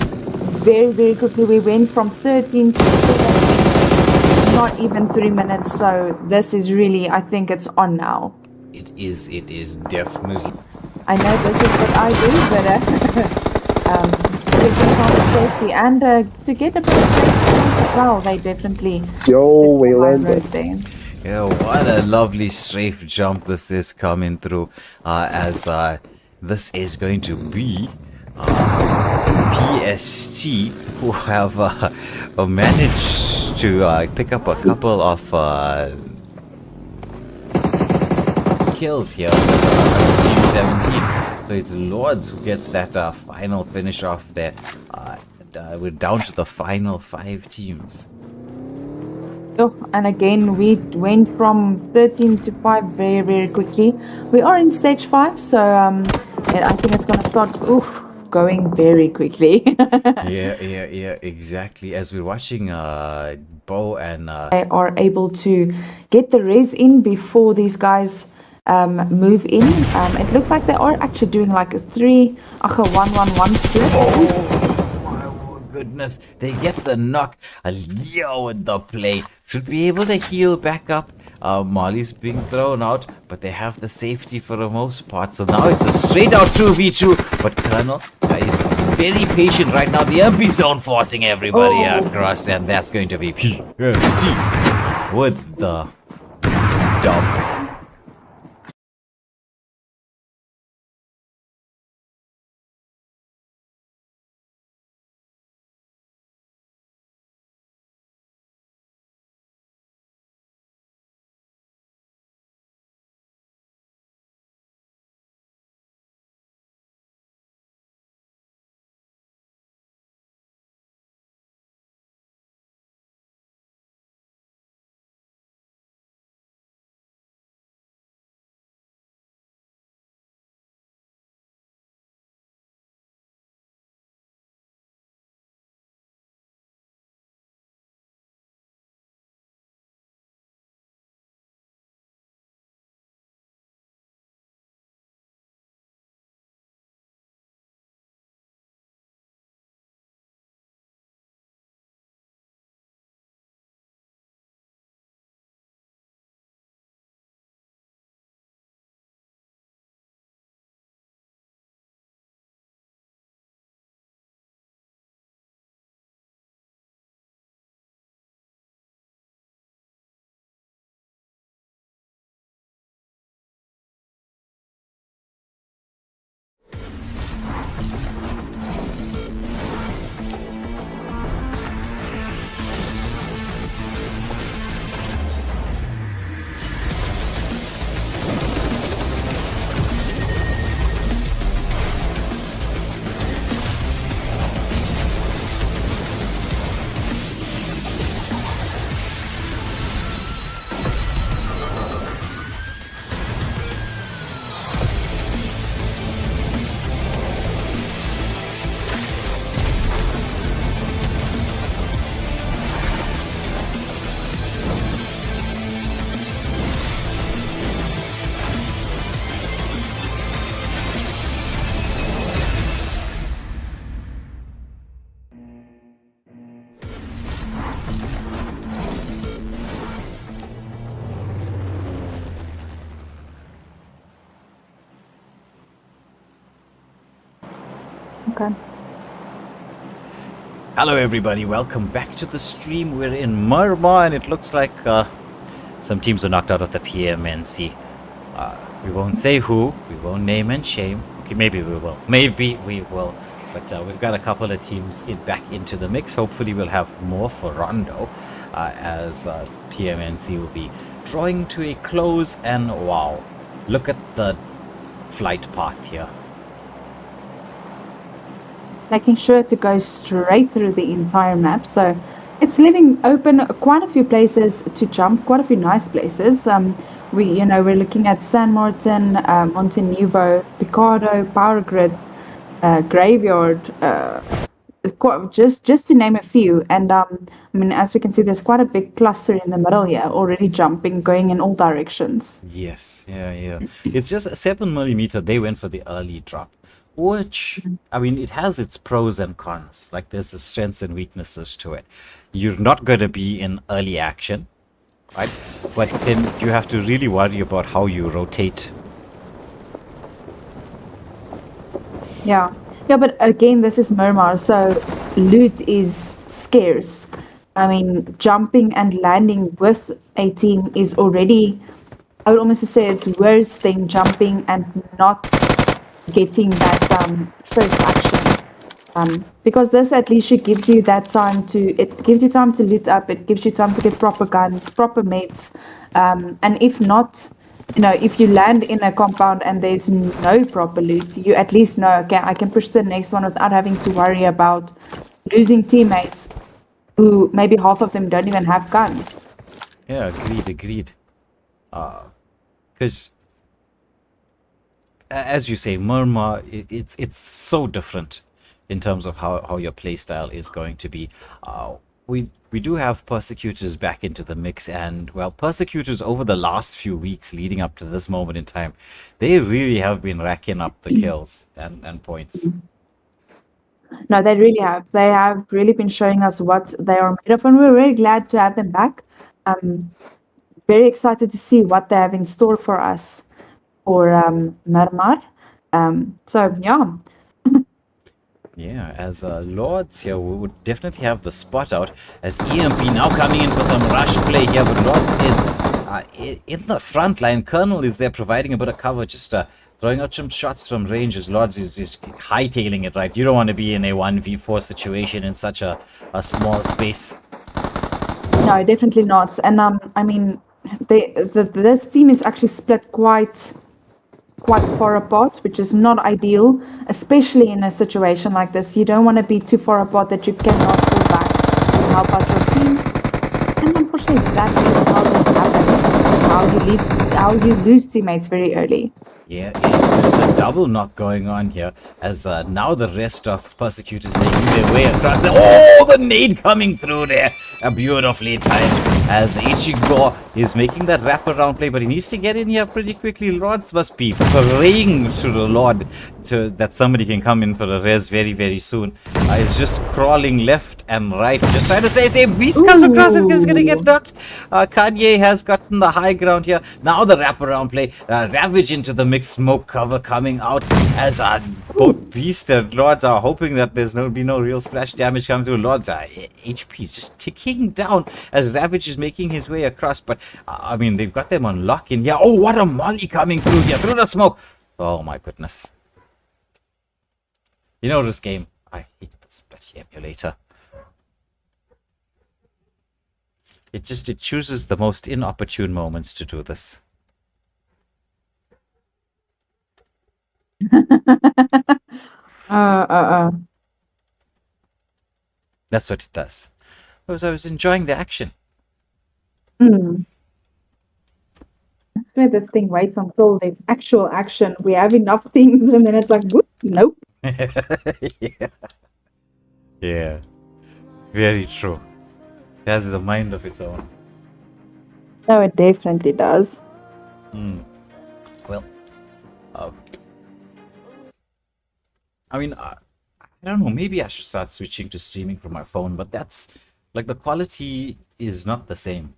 very, very quickly. We went from 13 to 7 in not even 3 minutes. So this is really, I think it's on now. It is definitely. I know this is what I do, but it's some safety and to get a bit of safety as well. They definitely. Yo, we landed. Yeah, what a lovely strafe jump this is coming through as this is going to be PST, who have managed to pick up a couple of kills here with Team 17. So it's Lords who gets that final finish off there. We're down to the final 5 teams. Oh, and again, we went from 13 to 5 very, very quickly. We are in stage 5, so I think it's going to start going very quickly. yeah, exactly. As we're watching Bo and... They are able to get the res in before these guys move in. It looks like they are actually doing like a 1-1-1 split. Goodness, they get the knock. Leo in the play should be able to heal back up. Molly's being thrown out, but they have the safety for the most part. So now it's a straight out 2v2. But Colonel is very patient right now. The MP zone forcing everybody across, and that's going to be PST with the dub. Okay. Hello everybody, welcome back to the stream. We're in Murmur and it looks like some teams were knocked out of the PMNC. We won't say who, we won't name and shame. Okay, maybe we will. Maybe we will. But we've got a couple of teams back into the mix. Hopefully we'll have more for Rondo as PMNC will be drawing to a close. And wow, look at the flight path here. Making sure to go straight through the entire map. So it's leaving open quite a few places to jump, quite a few nice places. We're looking at San Martin, Montenuvo, Picardo, Power Grid, Graveyard, just to name a few. And as we can see, there's quite a big cluster in the middle here, already jumping, going in all directions. Yes, yeah. It's just a 7mm. They went for the early drop, which, it has its pros and cons. Like, there's the strengths and weaknesses to it. You're not going to be in early action, right? But then you have to really worry about how you rotate. Yeah, but again, this is Murmur, so loot is scarce. Jumping and landing with a team is already, I would almost say it's worse than jumping and not getting that first action. Because this at least gives you that time it gives you time to loot up, it gives you time to get proper guns, proper mates. And if not, if you land in a compound and there's no proper loot, you at least know, okay, I can push to the next one without having to worry about losing teammates who maybe half of them don't even have guns. Yeah, agreed. Because, as you say, Murmur, it's so different in terms of how your playstyle is going to be. We do have Persecutors back into the mix, and well, Persecutors over the last few weeks leading up to this moment in time, they really have been racking up the kills and points. No, they really have. They have really been showing us what they are made of, and we're very glad to have them back. Very excited to see what they have in store for us for Murmur. So, yeah. Yeah, as Lords here, we would definitely have the spot out as EMP now coming in for some rush play here, but Lords is in the front line. Colonel is there providing a bit of cover, just throwing out some shots from range as Lords is hightailing it, right? You don't want to be in a 1v4 situation in such a small space. No, definitely not. And this team is actually split quite far apart, which is not ideal, especially in a situation like this. You don't want to be too far apart that you cannot pull back to help out your team. And unfortunately, that is how this happens. How you lose teammates very early. Yeah, it's a double knock going on here as now the rest of Persecutors making their way across the... Oh, the nade coming through there! Beautifully timed as Ichigo is making that wraparound play, but he needs to get in here pretty quickly. Lords must be praying to the Lord that somebody can come in for a res very, very soon. He's just crawling left and right, just trying to say Beast comes across and is going to get knocked. Kanye has gotten the high ground here. Now the wraparound play, Ravage into the mix, smoke cover coming out as both Beast and Lords are hoping that there's be no real splash damage coming through. Lords HP is just ticking down as Ravage is making his way across, but they've got them on lock in here. Oh, what a molly coming through here, through the smoke. Oh my goodness. You know this game, I hate this bloody emulator. It chooses the most inopportune moments to do this. That's what it does. Because I was enjoying the action. I swear this thing waits until there's actual action. We have enough things and then it's like, whoop, nope. Yeah. Very true. It has a mind of its own. No, it definitely does. Well, I don't know, maybe I should start switching to streaming from my phone, but that's, like, the quality is not the same.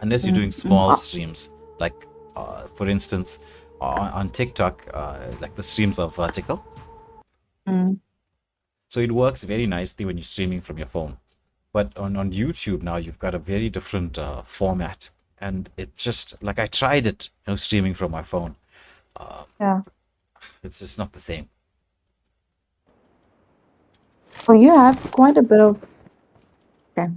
Unless you're doing small streams, like, for instance, on TikTok, like the streams are vertical, Mm. So it works very nicely when you're streaming from your phone. But on YouTube now, you've got a very different format. And it just, like I tried it, streaming from my phone. Yeah. It's just not the same. Well, you have quite a bit of. Okay.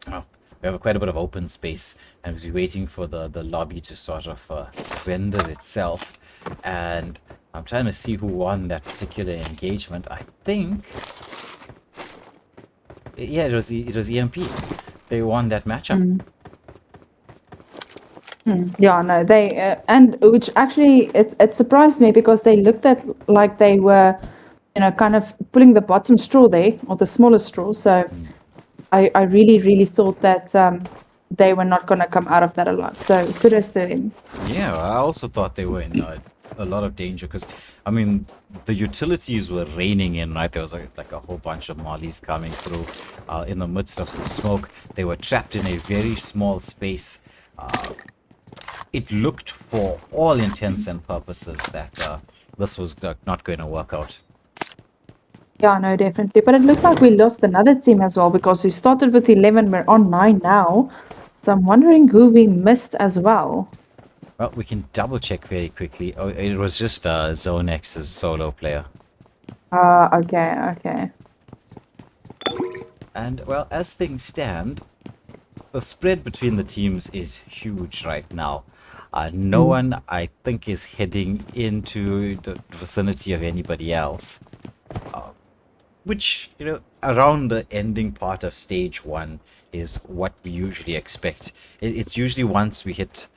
Oh, we have quite a bit of open space, and we're waiting for the lobby to sort of render itself. And I'm trying to see who won that particular engagement. I think, yeah, it was EMP. They won that matchup. Yeah, no, they and which actually it surprised me because they looked at like they were, kind of pulling the bottom straw there or the smallest straw. So I really thought that they were not gonna come out of that alive. So kudos to them. Yeah, I also thought they were in a lot of danger because, I mean, the utilities were raining in, right? There was like a whole bunch of mollies coming through in the midst of the smoke. They were trapped in a very small space. It looked, for all intents and purposes, that this was not going to work out. Yeah, no, definitely. But it looks like we lost another team as well because we started with 11, we're on 9 now. So I'm wondering who we missed as well. Well, we can double check very quickly. Oh, it was just Zone X's solo player. Okay. And, well, as things stand, the spread between the teams is huge right now. No one, I think, is heading into the vicinity of anybody else. Which, around the ending part of stage 1 is what we usually expect. It's usually once we hit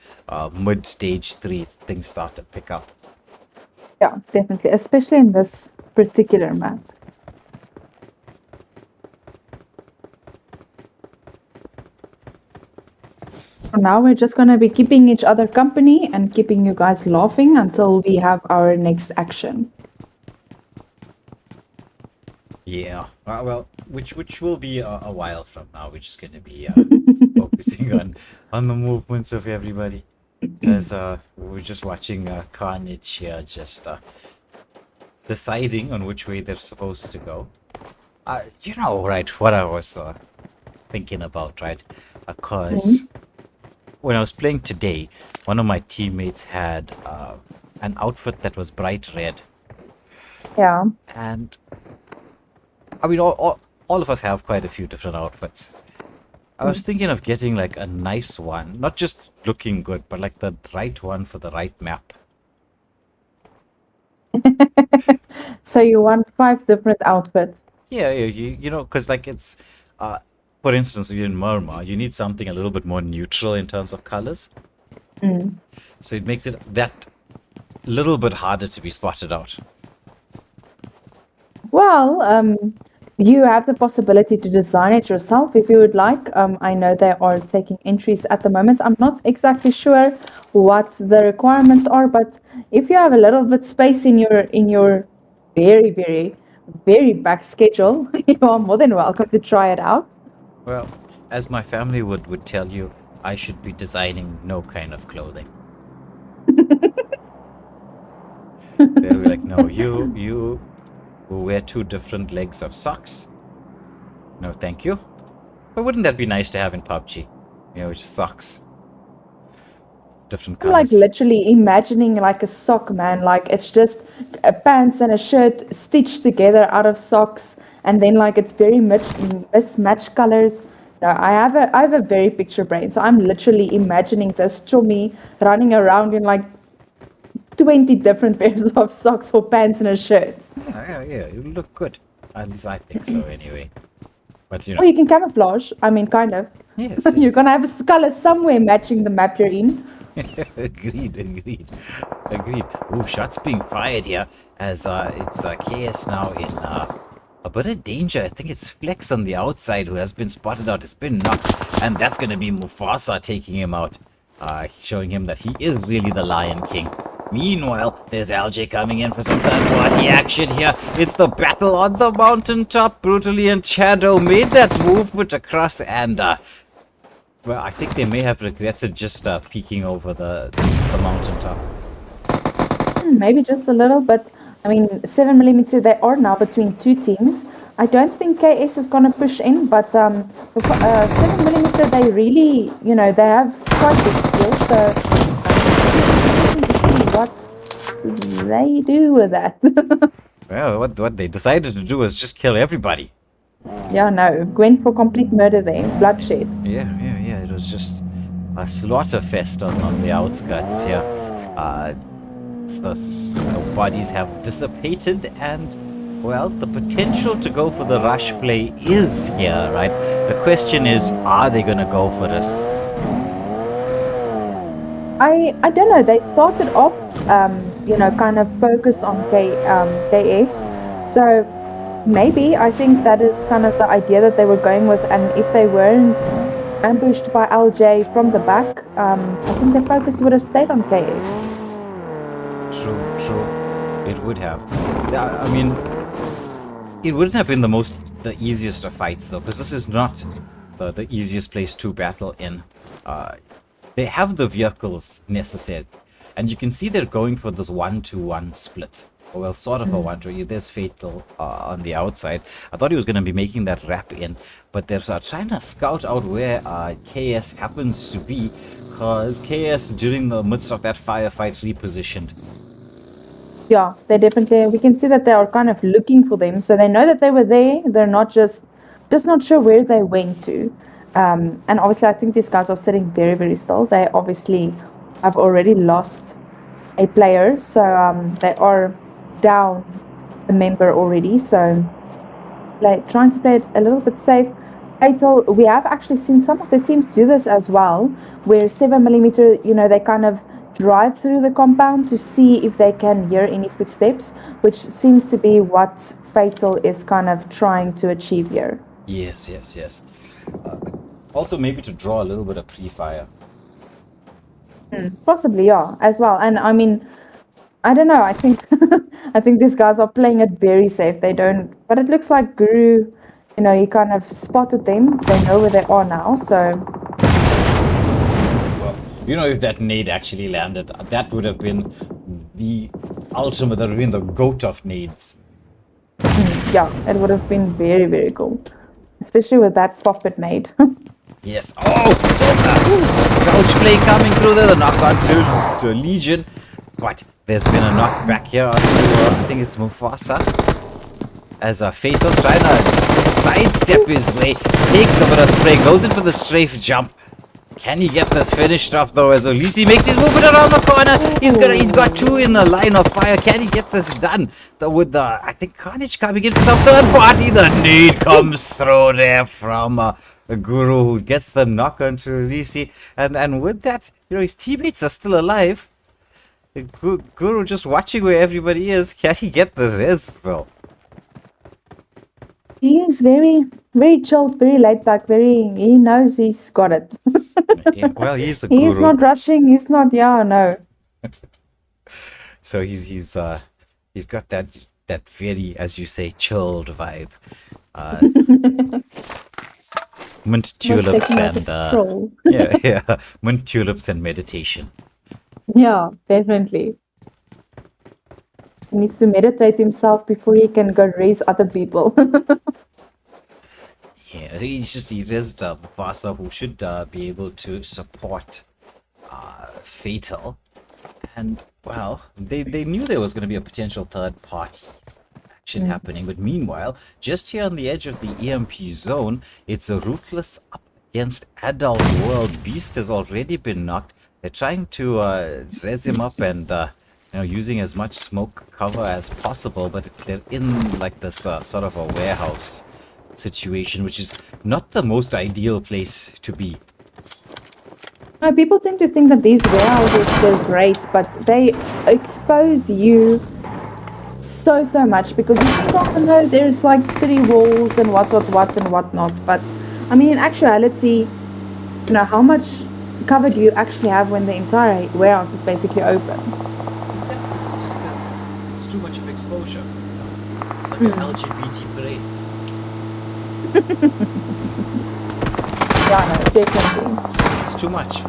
mid-stage 3, things start to pick up. Yeah, definitely, especially in this particular map. For now, we're just going to be keeping each other company and keeping you guys laughing until we have our next action. Yeah, well, which will be a while from now. We're just going to be focusing on the movements of everybody. As we're just watching Carnage here, just deciding on which way they're supposed to go. Right, what I was thinking about, right? Because when I was playing today, one of my teammates had an outfit that was bright red. Yeah. And, I mean, all of us have quite a few different outfits. I was thinking of getting like a nice one, not just looking good, but like the right one for the right map. So you want 5 different outfits? Yeah, because like it's, for instance, if you're in Murmur, you need something a little bit more neutral in terms of colors. So it makes it that little bit harder to be spotted out. Well, you have the possibility to design it yourself if you would like. I know they are taking entries at the moment. I'm not exactly sure what the requirements are, but if you have a little bit space in your very back schedule, you are more than welcome to try it out. Well, as my family would tell you, I should be designing no kind of clothing. They'll be like, no, you will wear 2 different legs of socks. No, thank you. But wouldn't that be nice to have in PubG? Just socks. Different I'm like colors. literally imagining like a sock, man. Like it's just a pants and a shirt stitched together out of socks, and then like it's very mismatched colors. No, I have a very picture brain, so I'm literally imagining this chummy running around in like 20 different pairs of socks for pants and a shirt. Yeah, it'll look good. At least I think so, anyway. But Or you can camouflage. I mean, kind of. Yes, You're gonna have a color somewhere matching the map you're in. Agreed. Ooh, shots being fired here as it's KS now in a bit of danger. I think it's Flex on the outside who has been spotted out. It's been knocked, and that's going to be Mufasa taking him out, showing him that he is really the Lion King. Meanwhile, there's LJ coming in for some third-party action here. It's the battle on the mountaintop. Brutally and Shadow made that movement across, and well, I think they may have regretted just peeking over the mountaintop. Maybe just a little, but I mean, 7mm, they are now between two teams. I don't think KS is going to push in, but 7mm, they really, they have quite good skills. So interesting to see what they do with that. Well, what they decided to do was just kill everybody. Yeah, no, went for complete murder there, bloodshed. Yeah. It was just a slaughter fest on the outskirts here. The bodies have dissipated, and well, the potential to go for the rush play is here, right? The question is, are they gonna go for this? I don't know. They started off, kind of focused on KS. So maybe I think that is kind of the idea that they were going with. And if they weren't ambushed by LJ from the back, I think their focus would have stayed on KS. True. It would have. I mean, it wouldn't have been the easiest of fights though, because this is not the easiest place to battle in. They have the vehicles necessary, and you can see they're going for this 1-to-1 split. Or well, sort of a 1-to. There's Fatal on the outside. I thought he was going to be making that wrap in, but they're trying to scout out where KS happens to be, because KS during the midst of that firefight repositioned. Yeah, they definitely. We can see that they are kind of looking for them, so they know that they were there. They're not just not sure where they went to. And obviously, I think these guys are sitting very, very still. They obviously have already lost a player, so they are down a member already. So, trying to play it a little bit safe. Fatal, we have actually seen some of the teams do this as well, where 7mm, they kind of drive through the compound to see if they can hear any footsteps, which seems to be what Fatal is kind of trying to achieve here. Yes. Also, maybe to draw a little bit of pre-fire. Possibly, yeah, as well. And I mean, I don't know. I think I think these guys are playing it very safe. They don't, but it looks like Guru, he kind of spotted them. They know where they are now. So, well, if that nade actually landed, that would have been the ultimate. That would have been the goat of nades. Yeah, it would have been very, very cool, especially with that pop it made. Yes. Oh, there's a crouch play coming through there. The knock on to Legion. But there's been a knock back here onto, I think it's Mufasa. As a Fatal trying to sidestep his way. Takes a bit of spray. Goes in for the strafe jump. Can he get this finished off though? As Ulysses makes his movement around the corner. He's got two in the line of fire. Can he get this done? With I think Carnage coming in for some third party. The nade comes through there from Guru, who gets the knock onto Ulysses. And with that, his teammates are still alive. Guru just watching where everybody is. Can he get the res though? He is very, very chilled, very laid back, he knows he's got it. Yeah, well, he's the Guru. He's not rushing, he's not, no. So he's got that very, as you say, chilled vibe. Mint tulips and yeah, mint tulips and meditation. Yeah, definitely. He needs to meditate himself before he can go raise other people. Yeah, he raised Mufasa, who should be able to support Fatal. And, well, they knew there was going to be a potential third party action happening. But meanwhile, just here on the edge of the EMP zone, it's a Ruthless up against Adult World. Beast has already been knocked. They're trying to res him up and using as much smoke cover as possible, but they're in like this sort of a warehouse situation, which is not the most ideal place to be. No, people tend to think that these warehouses are great, but they expose you so much because you don't know there's like 3 walls and what and whatnot. But I mean, in actuality, how much cover do you actually have when the entire warehouse is basically open? Exactly. It's too much of exposure. It's like an LGBT parade. Yeah, no, definitely. It's too much.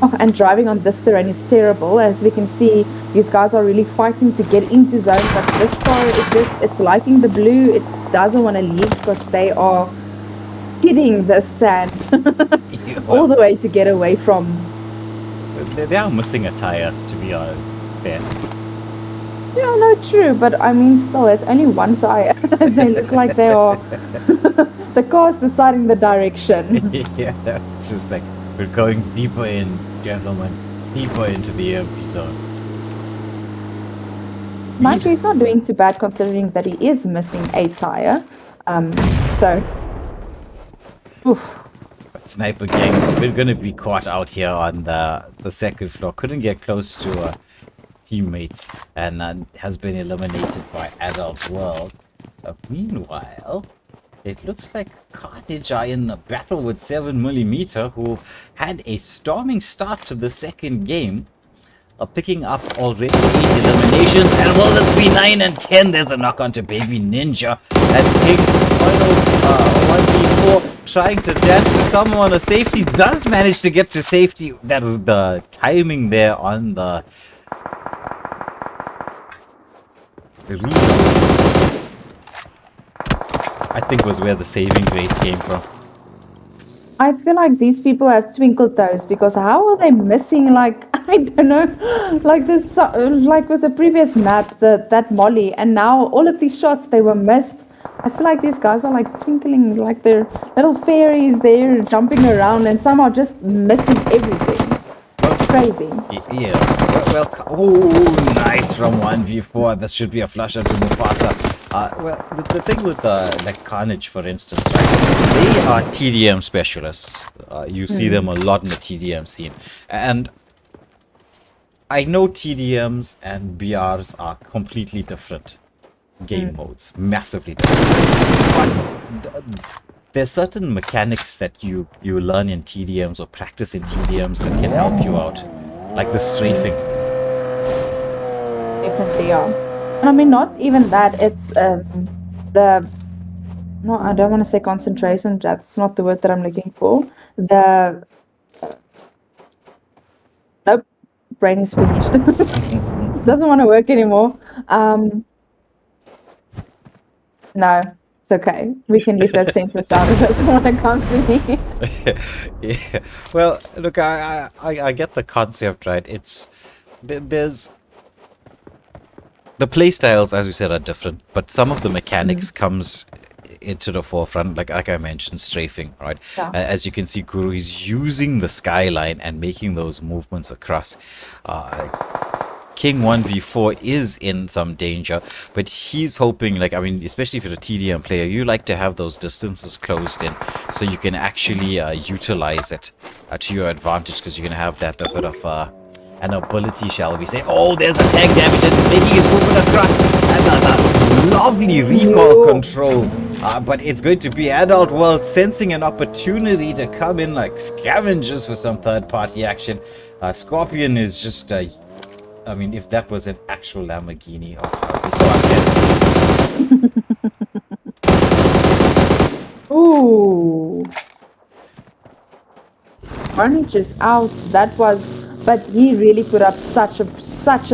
Oh, and driving on this terrain is terrible. As we can see, these guys are really fighting to get into zone, but this car is it's liking the blue. It doesn't want to leave because they are skidding the sand all the way to get away from. They are missing a tire, to be fair. Yeah, no, true, but I mean, still, it's only one tire. They look like they are. The car's deciding the direction. Yeah, it's just like we're going deeper in, gentlemen, deeper into the EMP zone. Mind you, he's not doing too bad considering that he is missing a tire. So, oof. Sniper gangs, we're gonna be caught out here on the second floor. Couldn't get close to teammates and has been eliminated by Adult World. Meanwhile, it looks like Carnage are in a battle with 7mm, who had a storming start to the second game, picking up already 8 eliminations, and will it be 9 and 10? There's a knock onto Baby Ninja as King final 1v4 trying to dash to someone. A safety does manage to get to safety. That the timing there on the reload, I think, was where the saving grace came from. I feel like these people have twinkle toes because how are they missing, like, I don't know, like this, like with the previous map, that molly, and now all of these shots, they were missed. I feel like these guys are like twinkling, like they're little fairies, they're jumping around, and some are just missing everything. Crazy. Yeah. Well, oh, nice from 1v4. This should be a flusher to Mufasa. Well, the thing with like Carnage, for instance, right? They are TDM specialists. You see them a lot in the TDM scene, and I know TDMs and BRs are completely different game modes, massively different. But there's certain mechanics that you learn in TDMs or practice in TDMs that can help you out, like the strafing. Definitely, yeah. I mean, not even that. It's the no, I don't want to say concentration. That's not the word that I'm looking for. The nope, brain is finished. Doesn't want to work anymore. No, it's okay. We can leave that sentence out. It doesn't want to come to me. Yeah. Well, look, I get the concept, right? It's there's the playstyles, as we said, are different, but some of the mechanics comes into the forefront, like I mentioned, strafing, right? Yeah. As you can see, Guru is using the skyline and making those movements across. King 1v4 is in some danger, but he's hoping, like, I mean, especially if you're a TDM player, you like to have those distances closed in so you can actually utilize it to your advantage, because you can have that a bit of an ability, shall we say. Oh, there's a tank damage as he's making his movement across. And a lovely recoil control. But it's going to be Adult World sensing an opportunity to come in like scavengers for some third-party action. Scorpion is just, I mean, if that was an actual Lamborghini, I'd be so upset. Ooh. Carnage is out. That was... But he really put up such a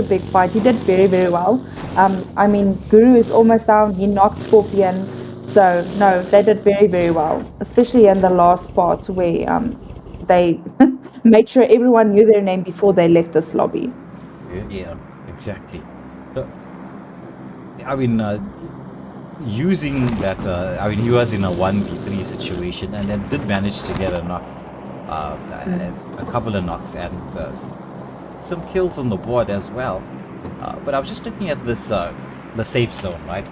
big fight. He did very, very well. I mean, Guru is almost down. He knocked Scorpion. So, no, they did very, very well. Especially in the last part where they made sure everyone knew their name before they left this lobby. Yeah, exactly. So, I mean, using that, I mean, he was in a 1v3 situation and then did manage to get a knock. A couple of knocks and some kills on the board as well. But I was just looking at this, the safe zone, right?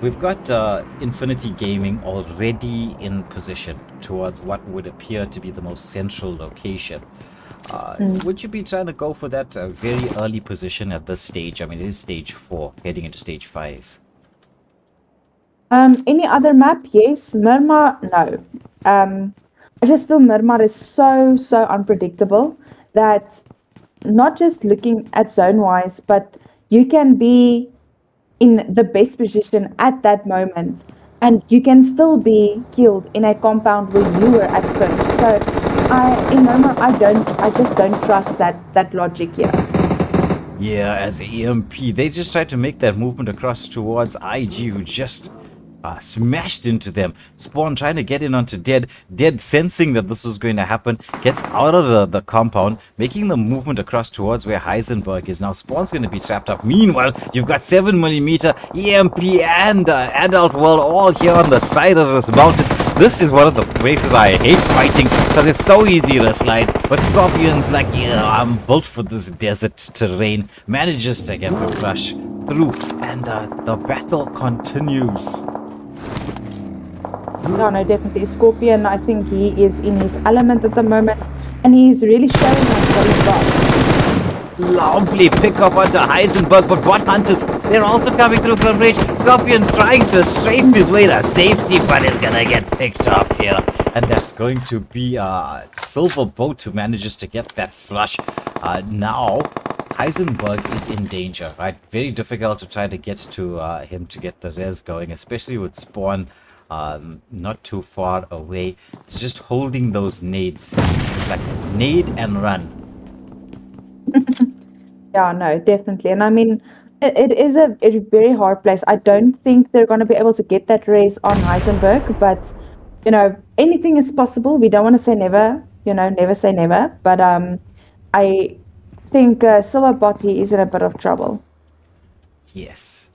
We've got Infinity Gaming already in position towards what would appear to be the most central location. Would you be trying to go for that very early position at this stage? I mean, it is stage 4, heading into stage 5. Any other map? Yes. Myanmar? No. I just feel Myanmar is so unpredictable that not just looking at zone-wise, but you can be in the best position at that moment and you can still be killed in a compound where you were at first. So I just don't trust that logic here. Yeah, as EMP, they just tried to make that movement across towards IG, who just smashed into them. Spawn trying to get in onto Dead. Dead sensing that this was going to happen, gets out of the compound, making the movement across towards where Heisenberg is. Now Spawn's going to be trapped up. Meanwhile, you've got 7mm, EMP, and Adult World all here on the side of this mountain. This is one of the places I hate fighting because it's so easy to slide. But Scorpion's like, yeah, I'm built for this desert terrain. Manages to get the crush through, and the battle continues. No, definitely. Scorpion, I think he is in his element at the moment, and he's really showing us what he's got. Lovely pick up onto Heisenberg, but Bot Hunters, they're also coming through from range. Scorpion trying to strafe his way to safety, but is gonna get picked off here. And that's going to be Silver Boat who manages to get that flush. Now, Heisenberg is in danger, right? Very difficult to try to get to him to get the res going, especially with Spawn not too far away. It's just holding those nades. It's like nade and run. Yeah, no, definitely. And I mean, it is a very hard place. I don't think they're going to be able to get that race on Heisenberg, but, you know, anything is possible. We don't want to say never, you know, never say never. But I think Silverbotty is in a bit of trouble. Yes.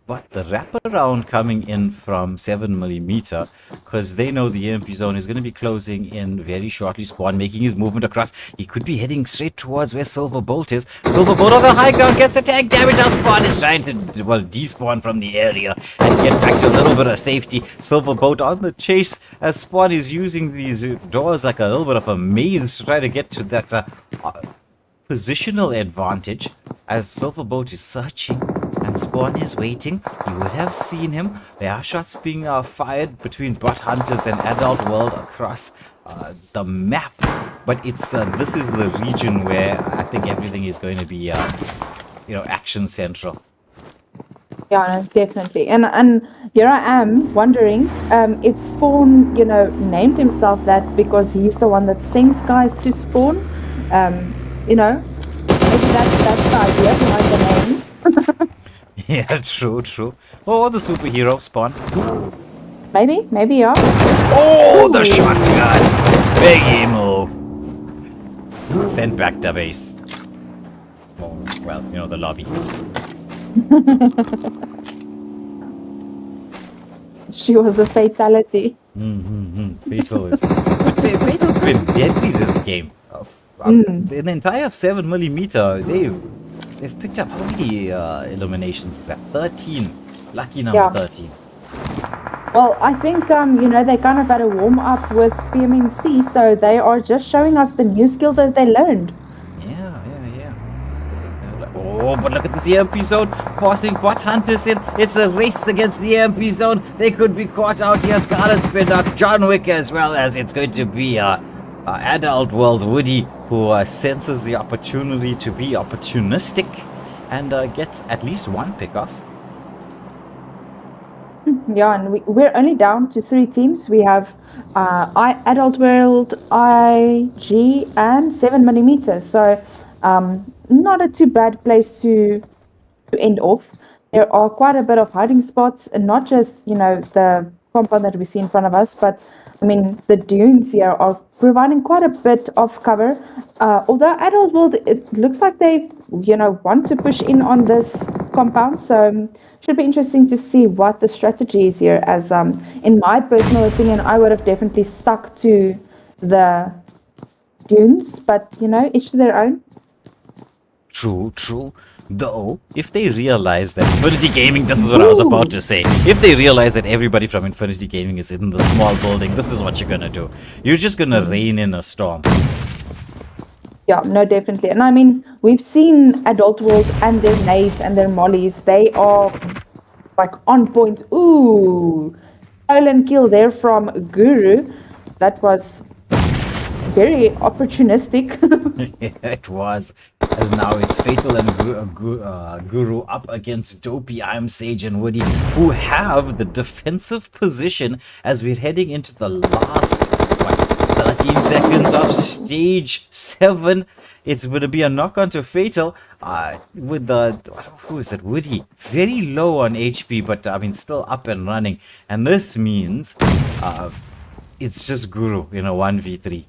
But the wraparound coming in from 7mm, because they know the EMP zone is going to be closing in very shortly. Spawn making his movement across. He could be heading straight towards where Silver Bolt is. Silver Bolt on the high ground gets the tank damage. Now Spawn is trying to, well, despawn from the area and get back to a little bit of safety. Silver Bolt on the chase as Spawn is using these doors like a little bit of a maze to try to get to that positional advantage as Silverboat is searching and Spawn is waiting. You would have seen him. There are shots being fired between Bot Hunters and Adult World across the map, but it's this is the region where I think everything is going to be action central. Yeah, no, definitely. And here I am wondering if Spawn, you know, named himself that because he's the one that sends guys to Spawn. You know, maybe that's the idea behind the name. Yeah, true. Oh, the superhero Spawn. Maybe, yeah. Oh, the shotgun! Big emo! Sent back to base. Oh, well, you know, the lobby. She was a fatality. Fatal is... Fatal's been deadly this game. In the entire 7mm, they've picked up how many eliminations is that? 13. Lucky number 13. Well, I think, you know, they kind of had a warm-up with PMNC, so they are just showing us the new skill that they learned. Yeah. Oh, but look at this EMP zone, forcing Bot Hunters in. It's a race against the EMP zone. They could be caught out here. Scarlet's been up, John Wick, as well as it's going to be Adult World's Woody, who senses the opportunity to be opportunistic and gets at least one pickoff. Yeah, and we're only down to 3 teams. We have Adult World, IG, and 7mm. So not a too bad place to end off. There are quite a bit of hiding spots, and not just, you know, the compound that we see in front of us, but I mean, the dunes here are providing quite a bit of cover. Although Adult World, it looks like they, you know, want to push in on this compound. So should be interesting to see what the strategy is here. As in my personal opinion, I would have definitely stuck to the dunes. But, you know, each to their own. True. Though, if they realize that Infinity Gaming, this is what I was about to say. If they realize that everybody from Infinity Gaming is in the small building, this is what you're gonna do. You're just gonna rain in a storm. Yeah, no, definitely. And I mean, we've seen Adult World and their nades and their mollies. They are like on point. Ooh, stolen kill there from Guru. That was very opportunistic. It was. As now it's Fatal and Guru up against Dopey, I'm Sage, and Woody, who have the defensive position as we're heading into the last 13 seconds of stage 7. It's going to be a knock onto Fatal with the, who is it, Woody? Very low on HP, but I mean still up and running. And this means it's just Guru in a 1v3.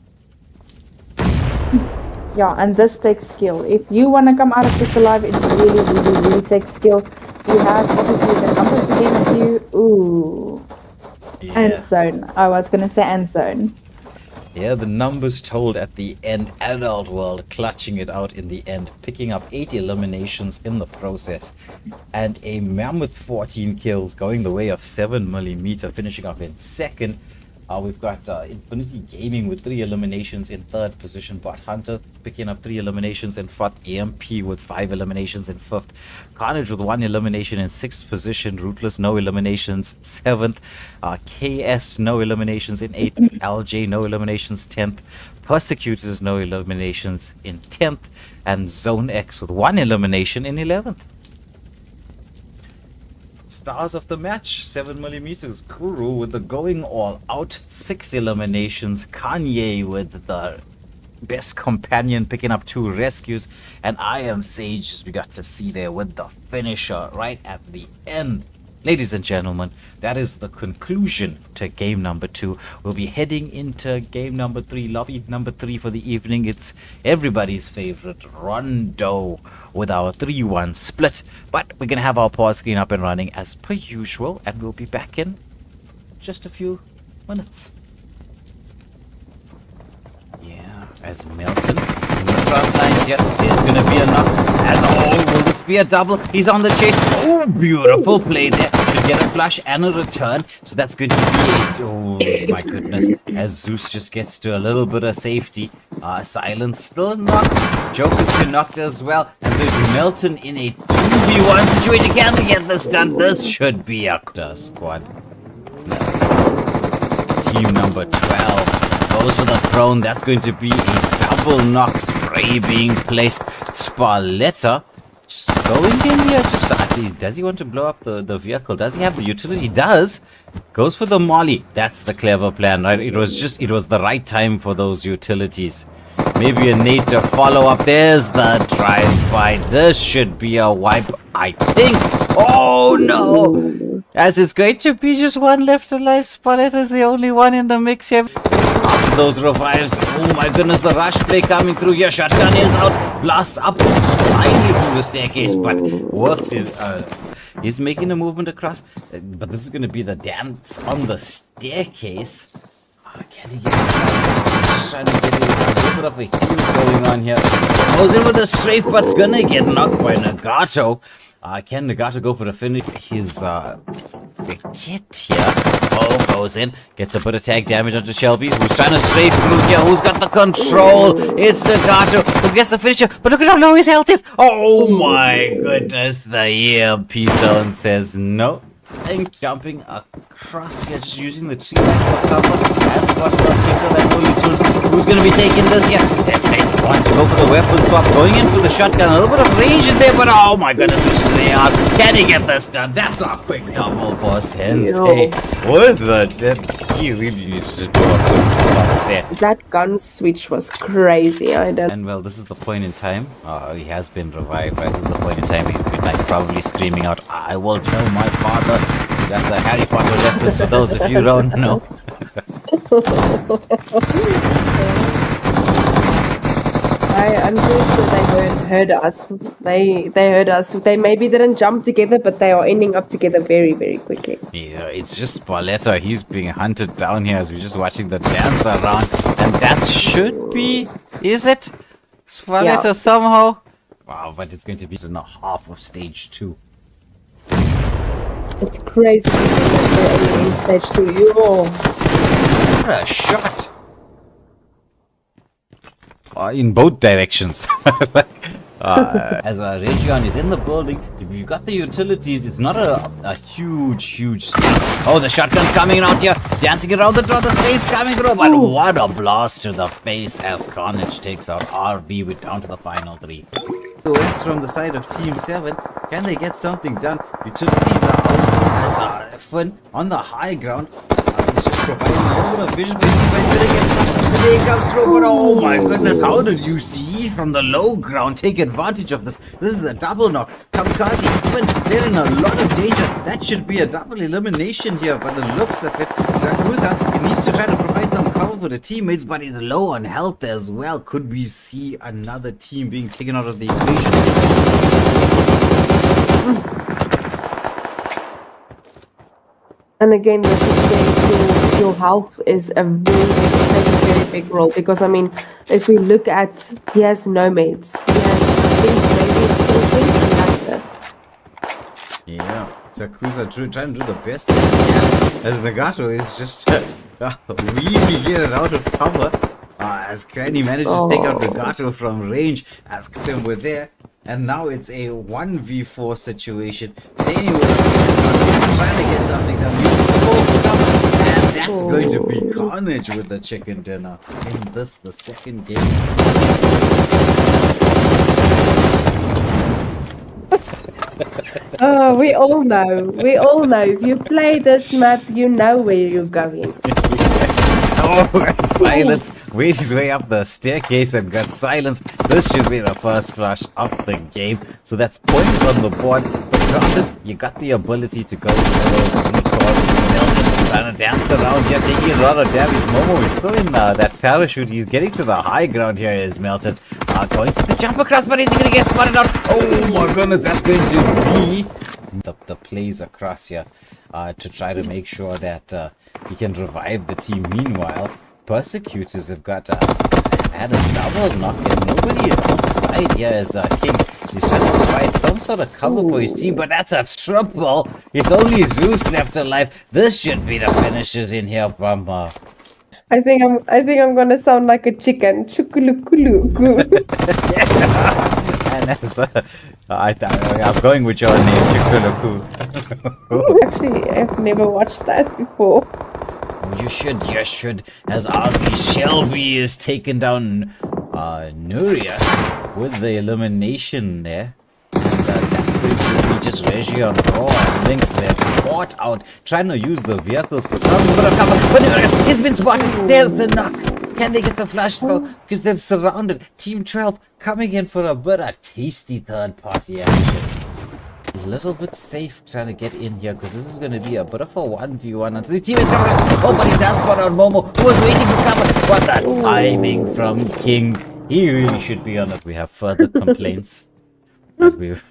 Yeah, and this takes skill. If you want to come out of this alive, it really takes skill. You have obviously the numbers against you. Ooh. Yeah. End zone. I was going to say end zone. Yeah, the numbers told at the end. Adult World clutching it out in the end, picking up 8 eliminations in the process. And a mammoth 14 kills going the way of 7mm, finishing off in second. We've got Infinity Gaming with 3 eliminations in third position. Bot Hunter picking up 3 eliminations in fourth. EMP with 5 eliminations in fifth. Carnage with 1 elimination in sixth position. Rootless no eliminations 7th. KS no eliminations in 8th. LJ no eliminations 10th. Persecutors no eliminations in 10th. And Zone X with 1 elimination in 11th. Stars of the match, 7mm, Guru with the going all out, 6 eliminations, Kanye with the best companion picking up 2 rescues, and I Am Sage, as we got to see there with the finisher right at the end. Ladies and gentlemen, that is the conclusion to game number 2. We'll be heading into game number 3, lobby number 3 for the evening. It's everybody's favorite Rondo with our 3-1 split. But we're going to have our pause screen up and running as per usual, and we'll be back in just a few minutes. Yeah, as Milton in the front lines here, there's going to be a knock. And oh, will this be a double? He's on the chase. Oh, beautiful play there to get a flush and a return. So that's going to be it. Oh, my goodness. As Zeus just gets to a little bit of safety. Silence still knocked. Joker's been knocked as well. And so it's Milton in a 2v1 situation. Can we get this done? This should be a squad. Team number 12 goes for the prone. That's going to be a double knock spray being placed. Spaletta just going in here. Does he want to blow up the vehicle? Does he have the utility? He does. Goes for the molly. That's the clever plan, right? It was the right time for those utilities. Maybe a nade to follow up. There's the drive-by. This should be a wipe, I think. Oh no! As it's going to be just one left alive. Spalletta's the only one in the mix here. After those revives, oh my goodness, the rush play coming through here. Shotgun is out, blasts up blindly through the staircase, but works it. He's making a movement across, but this is going to be the dance on the staircase. Can he get it? Just trying to get a little bit of a heal going on here. Goes in with a strafe, but's gonna get knocked by Nagato. Can Nagato go for the finish? His kit here. Oh, goes in. Gets a bit of tag damage onto Shelby, who's trying to strafe through here. Who's got the control? It's Nagato who gets the finisher. But look at how low his health is. Oh my goodness. The EMP zone says no. And jumping across here, just using the tree line for cover. Has got particular that no utility. Who's going to be taking this here? Sensei wants to go for the weapon swap. Going in for the shotgun. A little bit of range in there, but oh my goodness, which they are. Can he get this done? That's a quick double for Sensei. What the? He really needs to do a quick swap there. That gun switch was crazy. And well, this is the point in time. He has been revived, right? This is the point in time he's been like probably screaming out, "I will tell my father." That's a Harry Potter reference for those of you who don't know. I'm pretty sure they heard us. They heard us. They maybe didn't jump together, but they are ending up together very, very quickly. Yeah, it's just Spaletta. He's being hunted down here as we're just watching the dance around. And that should be... Is it? Spaletta somehow? Wow, but it's going to be in the half of stage 2. It's crazy in stage 2. Yo. What a shot! In both directions. As Region is in the building, if you've got the utilities, it's not a huge space. Oh, the shotgun's coming out here, dancing around the door, the safe's coming through, but what a blast to the face as Carnage takes out RV with down to the final 3. The West from the side of Team 7, can they get something done? Utilities are out as Finn on the high ground. He's just providing a little bit of vision, but he's going to get the day comes through. But oh my goodness, how did you see from the low ground take advantage of this? This is a double knock. Kamikaze, even they're in a lot of danger. That should be a double elimination here, but the looks of it, Zakuza needs to try to provide some cover for the teammates, but he's low on health as well. Could we see another team being taken out of the equation? And again, this is where your health is a plays a very big role, because I mean, if we look at, he has no mates. He has, I think, maybe a children, and that's it. Yeah, Zakuza trying to do the best that he can, as Nagato is just weaving in and out of cover. As Granny manages to take out Nagato from range, as them were there, and now it's a 1v4 situation. Anyway, trying to get something done, use the ball for cover, and that's going to be carnage with the chicken dinner in this, the second game. Oh, we all know. We all know. If you play this map, you know where you're going. Oh, silence. Wade his way up the staircase and got silence. This should be the first flush of the game. So that's points on the board. But granted, you got the ability to go trying to dance around here, taking a lot of damage. Momo is still in that parachute. He's getting to the high ground here. Is Melted going for the jump across, but is he going to get spotted out? Oh my goodness, that's going to be the plays across here to try to make sure that he can revive the team. Meanwhile, Persecutors have got had a double knock and nobody is outside here as King. He's trying to provide some sort of cover for his team, but that's a triple. It's only Zeus left alive. This should be the finishers in here from I think I'm gonna sound like a chicken. Chukulukuluku. and as I'm going with your name, Chukuluku. Actually, I've never watched that before. You should, as RB Shelby is taken down Nurias with the elimination there. And that's going to be just Reggie on Raw and Lynx there caught out, trying to use the vehicles for some bit of cover. But Nurias has been spotted. There's the knock. Can they get the flash though? Because they're surrounded. Team 12 coming in for a bit of tasty third party action. A little bit safe trying to get in here, because this is going to be a bit of a 1v1 until the team is coming. Oh, but he does spot out Momo, who was waiting for cover. What the timing from King. He really should be on it. We have further complaints that we've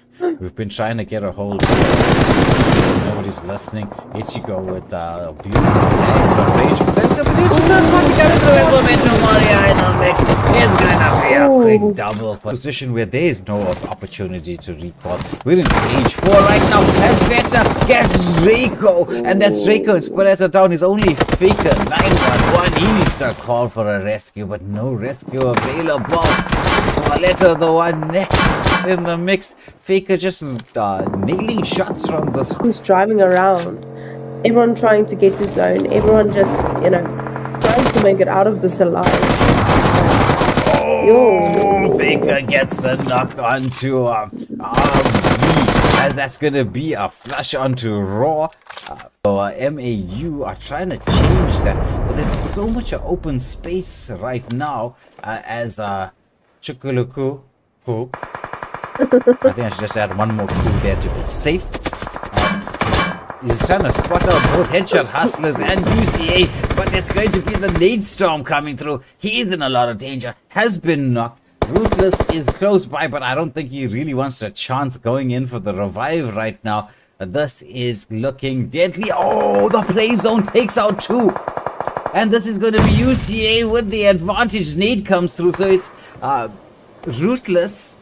been trying to get a hold of. Nobody's listening. Ichigo with a beautiful attack from range. There's the third party coming through as Momentum Maria in the mix. It's gonna be a quick double position where there is no opportunity to recall. We're in stage 4 right now. As Veta gets Draco, and that's Draco and Spaletta down. Is only Faker 911. He needs to call for a rescue, but no rescue available. Spaletta the one next in the mix. Faker just nailing shots from this. Who's driving around? Everyone trying to get to zone. Everyone just, trying to make it out of this alive. Oh, Faker gets the knock onto RB, as that's gonna be a flush onto Raw. MAU are trying to change that, but there's so much open space right now as Chukuluku. I think I should just add one more clue there to be safe. He's trying to spot out both Headshot Hustlers and UCA, but it's going to be the Nade Storm coming through. He is in a lot of danger, has been knocked. Ruthless is close by, but I don't think he really wants a chance going in for the revive right now. This is looking deadly. Oh, the play zone takes out 2. And this is going to be UCA with the advantage. Nade comes through, so it's Ruthless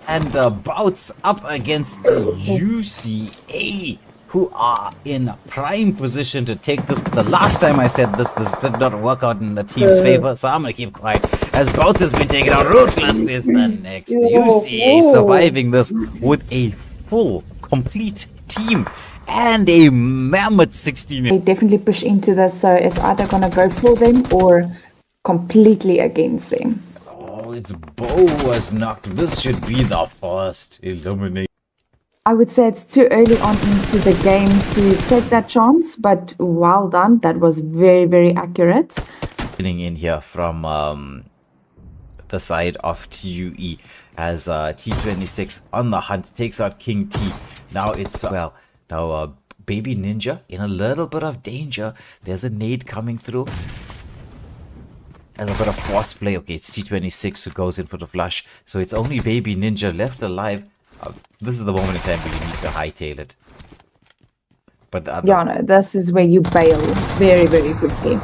and Bouts up against UCA, who are in prime position to take this. But the last time I said this did not work out in the team's favor, so I'm gonna keep quiet. As Bouts has been taken out, Ruthless is the next. UCA surviving this with a full, complete team and a mammoth 16. They definitely push into this, so it's either gonna go for them or completely against them. Oh, it's Bo was knocked. This should be the first elimination. I would say it's too early on into the game to take that chance, but well done. That was very, very accurate. Getting in here from the side of TUE as T26 on the hunt takes out King T. Now it's Baby Ninja in a little bit of danger. There's a nade coming through. As a bit of force play. Okay, it's T26 who goes in for the flush. So it's only Baby Ninja left alive. This is the moment in time where you need to hightail it. But yeah, no, this is where you bail very, very quickly.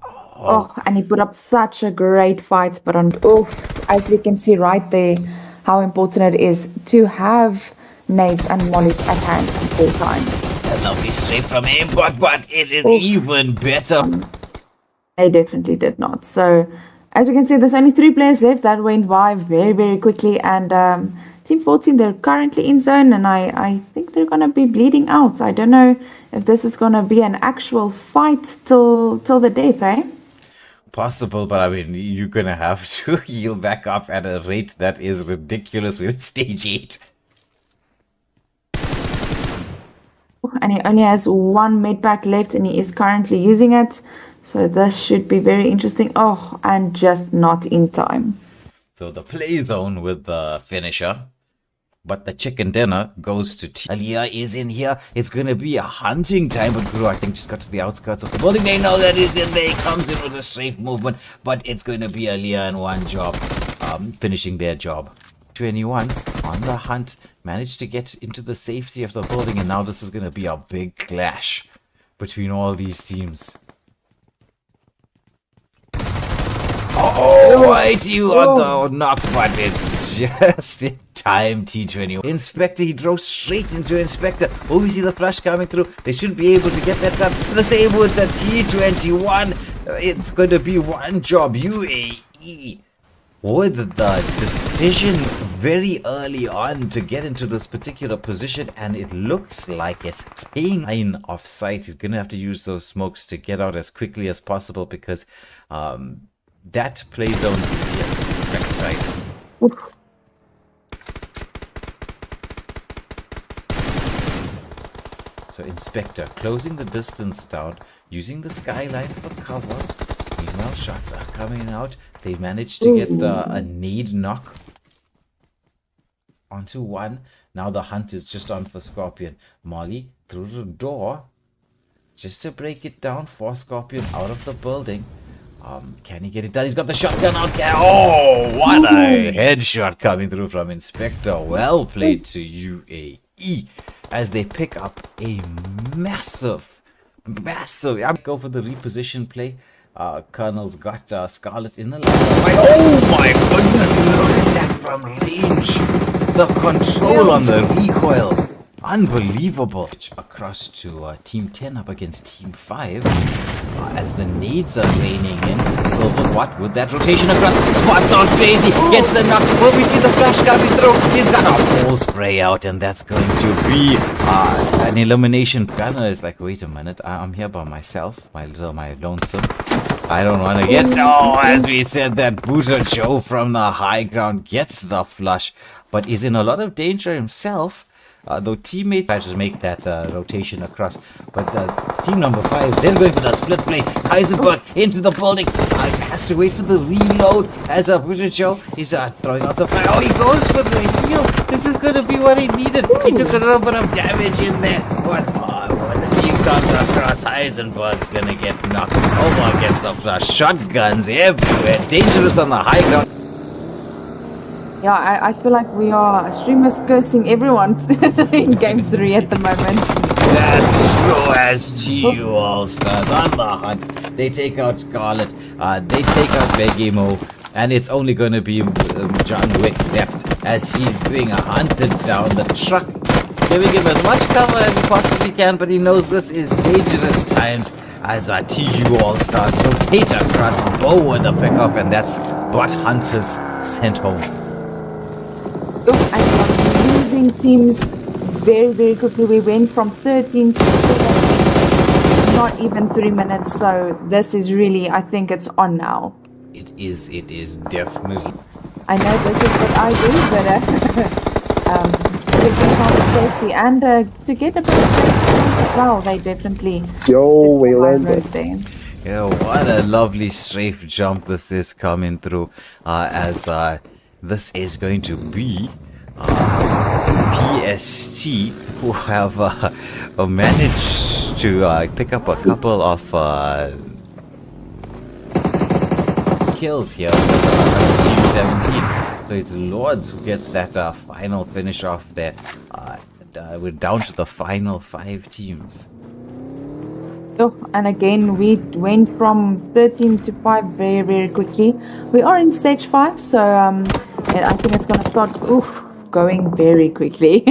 Oh, and he put up such a great fight, but as we can see right there, how important it is to have nades and mollies at hand at all times. Lovely straight from him, but it is even better. They definitely did not. So, as we can see, there's only 3 players left. That went by very, very quickly. And Team 14, they're currently in zone, and I think they're going to be bleeding out. I don't know if this is going to be an actual fight till the death, eh? Possible, but I mean, you're going to have to heal back up at a rate that is ridiculous with stage 8. And he only has 1 medpack left, and he is currently using it. So this should be very interesting. Oh, and just not in time. So the play zone with the finisher. But the chicken dinner goes to T. Aliyah is in here. It's going to be a hunting time. But Guru, I think, just got to the outskirts of the building. They know that he's in there. He comes in with a strafe movement. But it's going to be Aliyah and one job. Finishing their job. 21 on the hunt. Managed to get into the safety of the building. And now this is going to be a big clash between all these teams. Oh, right, you on the knock, but it's just in time, T20. Inspector, he drove straight into Inspector. Oh, we see the flash coming through. They should be able to get that done. The same with the T21. It's going to be one job, UAE. With the decision very early on to get into this particular position, and it looks like it's in line of sight. He's going to have to use those smokes to get out as quickly as possible because that play zone is going to be at the back side. Oof. So Inspector closing the distance down, using the skyline for cover. Meanwhile, shots are coming out. They managed to get a nade knock onto one. Now the hunt is just on for Scorpion. Molly through the door just to break it down for Scorpion out of the building. Can he get it done? He's got the shotgun out. Oh, what a headshot coming through from Inspector. Well played to UAE as they pick up a massive. Go for the reposition play. Colonel's got Scarlet in the line. Oh my goodness, look at that from range. The control on the recoil. Unbelievable. Across to Team 10 up against Team 5 as the nades are raining in. Silver what with that rotation across. Spot sounds crazy. Gets the knock. Oh, we see the flash coming through. He's got a full spray out, and that's going to be an elimination. Gunner is like, wait a minute. I'm here by myself. My lonesome. I don't want to get... No, as we said, that Booter Joe from the high ground gets the flush, but is in a lot of danger himself. Though teammates try to make that rotation across. But team number 5, they're going for the split play. Heisenberg into the building. Has to wait for the reload as a Booter Joe. He's throwing out some fire. Oh, he goes for the heal. This is going to be what he needed. He took a little bit of damage in there. But when the team comes across, Heisenberg's going to get knocked over. Gets the flash. Shotguns everywhere. Dangerous on the high ground. Yeah, I feel like we are streamers cursing everyone in game 3 at the moment. That's true as GU All-Stars on the hunt. They take out Scarlet, they take out Begimo, and it's only going to be John Wick left as he's being hunted down the truck, giving him as much cover as he possibly can, but he knows this is dangerous times as TU All-Stars rotate across Bow with the pickup, and that's Bot Hunters sent home. I was losing teams very, very quickly. We went from 13 to 7, not even 3 minutes. So this is really, I think it's on now. It is definitely. I know this is what I do, but give themselves safety and to get a bit of safety as well. They definitely Yo, did the high Waylander. road there. Yeah, what a lovely strafe jump this is coming through, as this is going to be PST, who have managed to pick up a couple of kills here with Team 17. So it's Lords who gets that final finish off there. We're down to the final 5 teams. Oh, and again, we went from 13 to 5 very, very quickly. We are in stage 5, so and I think it's going to start going very quickly.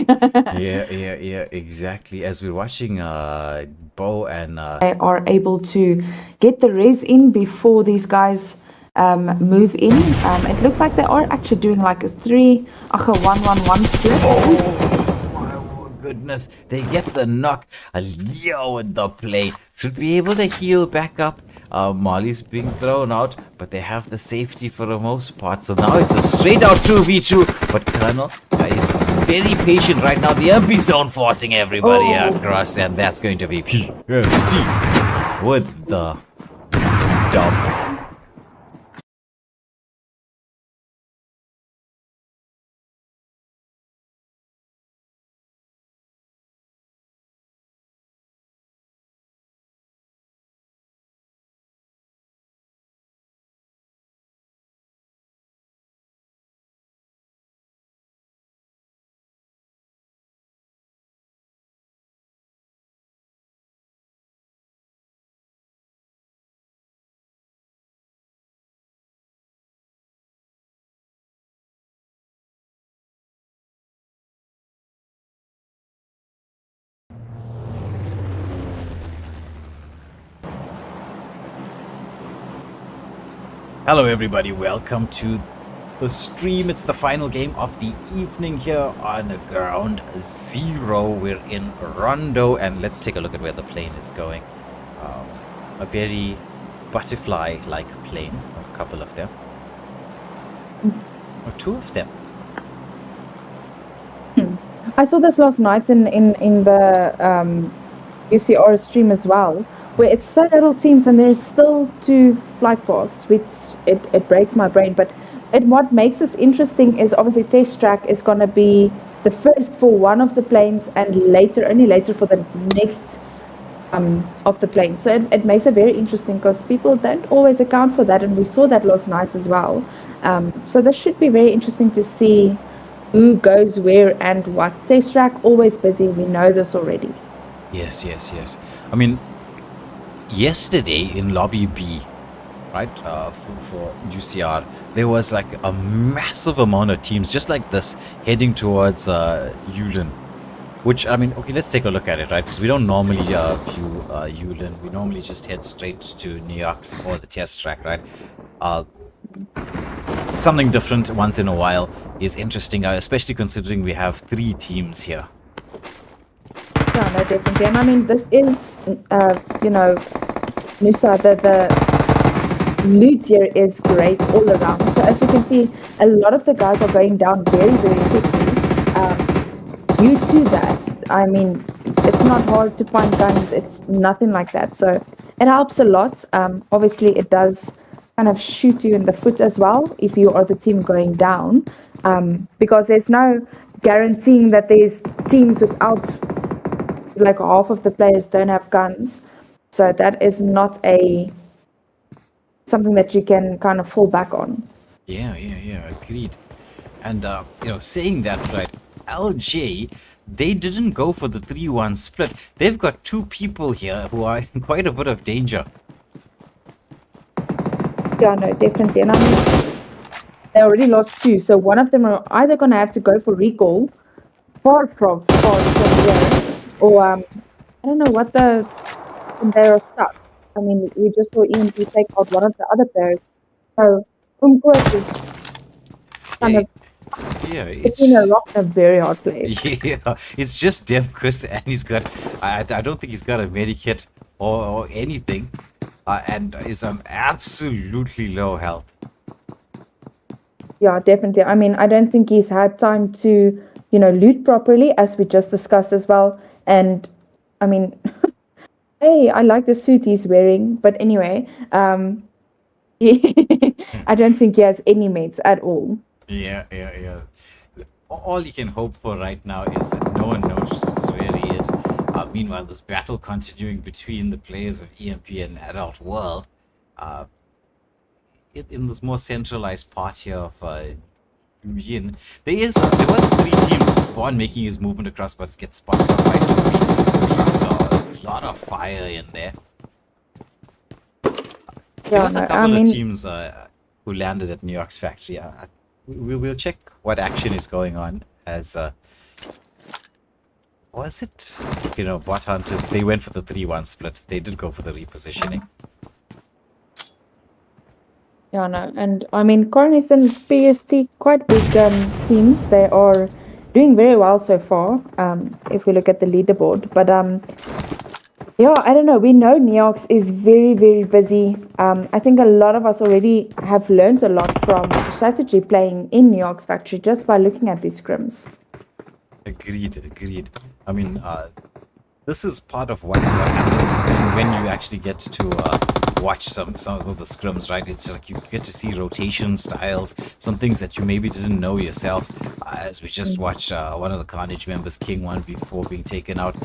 Yeah, exactly. As we're watching Bo and They are able to get the res in before these guys move in. It looks like they are actually doing like a 1-1-1 split. oh goodness, they get the knock. Leo in the play should be able to heal back up. Molly's being thrown out, but they have the safety for the most part. So now it's a straight out 2v2. But Colonel is very patient right now. The MP zone forcing everybody across, and that's going to be PST with the dub. Hello everybody, welcome to the stream. It's the final game of the evening here on Ground Zero. We're in Rondo, and let's take a look at where the plane is going. A very butterfly-like plane, a couple of them. Or 2 of them. I saw this last night in the UCR stream as well, where it's so little teams and there's still 2 flight paths, which it breaks my brain. But what makes this interesting is obviously test track is going to be the first for one of the planes and only later for the next of the planes. So it makes it very interesting because people don't always account for that, and we saw that last night as well. So this should be very interesting to see who goes where and what. Test track always busy, we know this already. Yes. I mean, yesterday in Lobby B, right, for UCR, there was like a massive amount of teams just like this heading towards Yulin. Which, I mean, okay, let's take a look at it, right? Because we don't normally view Yulin. We normally just head straight to New York's or the test track, right? Something different once in a while is interesting, especially considering we have 3 teams here. Yeah, no, definitely. And I mean, this is, Nusa, the loot here is great all around. So as you can see, a lot of the guys are going down very, very quickly. Due to that, I mean, it's not hard to find guns. It's nothing like that. So it helps a lot. Obviously, it does kind of shoot you in the foot as well if you are the team going down, because there's no guaranteeing that there's teams without, like, half of the players don't have guns. So that is not something that you can kind of fall back on. Yeah, agreed. And saying that, right, LJ, they didn't go for the 3-1 split. They've got 2 people here who are in quite a bit of danger. Yeah, no, definitely. And I mean, they already lost 2, so one of them are either going to have to go for recall far from here, or I don't know what they are stuck. I mean, we just saw EMP take out one of the other players. So Umkoos is kind of it's in a rock, a very hard place. Yeah, it's just Demkus, and he's got, I don't think he's got a medikit or anything, and is on absolutely low health. Yeah, definitely. I mean, I don't think he's had time to loot properly, as we just discussed as well. And I mean, hey, I like the suit he's wearing, but anyway, I don't think he has any mates at all. Yeah. All you can hope for right now is that no one notices where he is. Meanwhile, this battle continuing between the players of EMP and Adult World, in this more centralized part here of Yin, there was 3 teams of Spawn making his movement across, but gets spotted out by 2 drops a lot of fire in there. There was a couple of teams who landed at New York's factory. We'll check what action is going on as was it? Bot hunters, they went for the 3-1 split. They did go for the repositioning. Yeah, no, and I mean, Cornish and PST, quite big teams. They are doing very well so far, if we look at the leaderboard. But yeah, I don't know. We know Neox is very, very busy. I think a lot of us already have learned a lot from strategy playing in Neox factory just by looking at these scrims. Agreed. I mean, this is part of what happens when you actually get to watch some of the scrims, right? It's like you get to see rotation styles, some things that you maybe didn't know yourself. As we just watched one of the Carnage members, King 1v4, being taken out.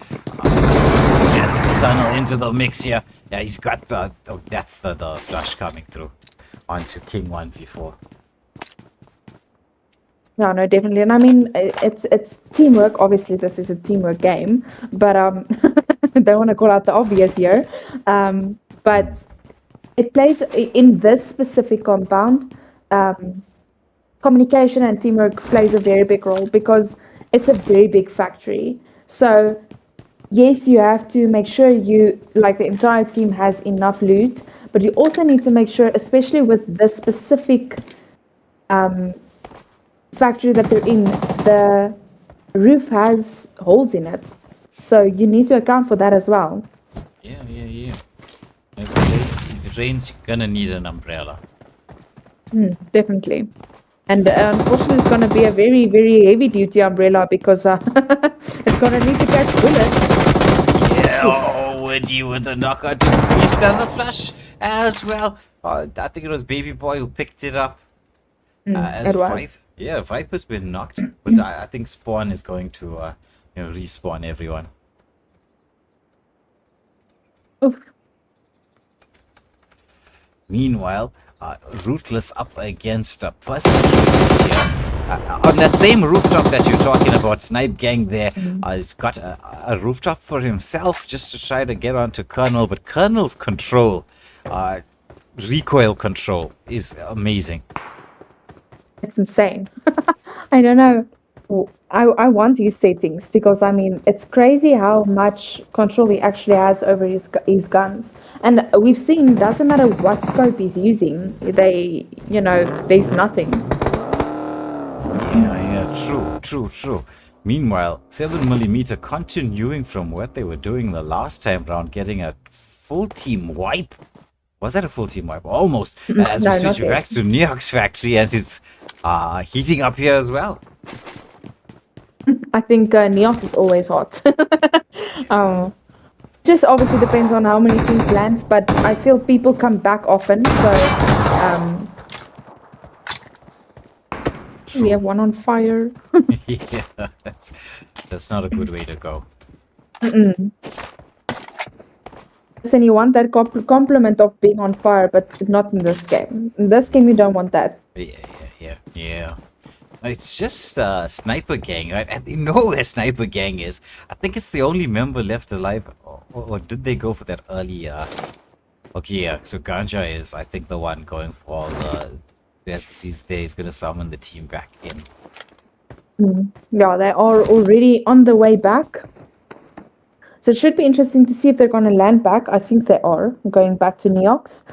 As it's Colonel into the mix here. Yeah, he's got that's the flush coming through onto King 1v4. Yeah, no, definitely. And I mean, it's teamwork. Obviously, this is a teamwork game, but don't want to call out the obvious here. But it plays in this specific compound. Communication and teamwork plays a very big role because it's a very big factory. So yes, you have to make sure the entire team has enough loot, but you also need to make sure, especially with this specific factory that they're in, the roof has holes in it. So you need to account for that as well. Yeah. If it rains, you're gonna need an umbrella. Definitely. And unfortunately, it's going to be a very, very heavy-duty umbrella because it's going to need to catch bullets. Yeah, Woody with the knockout to beast and the flash as well. I think it was Baby Boy who picked it up. It was. Viper's been knocked, but I think Spawn is going to respawn everyone. Oof. Meanwhile, Ruthless up against Persecutors here. On that same rooftop that you're talking about, Snipe Gang there has got a rooftop for himself just to try to get onto Colonel, but Colonel's control, recoil control, is amazing. It's insane. I don't know. I want his settings because I mean it's crazy how much control he actually has over his guns, and we've seen doesn't matter what scope he's using, there's nothing. Yeah, true. Meanwhile, 7mm continuing from what they were doing the last time round, getting a full team wipe. Was that a full team wipe? Almost. As we switch back to Neox factory, and it's heating up here as well. I think Neox is always hot. Just obviously depends on how many teams lands, but I feel people come back often. So we have one on fire. Yeah, that's not a good way to go. Listen, you want that compliment of being on fire, but not in this game. In this game, you don't want that. Yeah. It's just Sniper Gang, right? And they know where Sniper Gang is. I think it's the only member left alive. Or did they go for that early? Okay, yeah. So Ganja is, I think, the one going for all the SSCs there. He's going to summon the team back in. Yeah, they are already on the way back. So it should be interesting to see if they're going to land back. I think they are going back to Neox.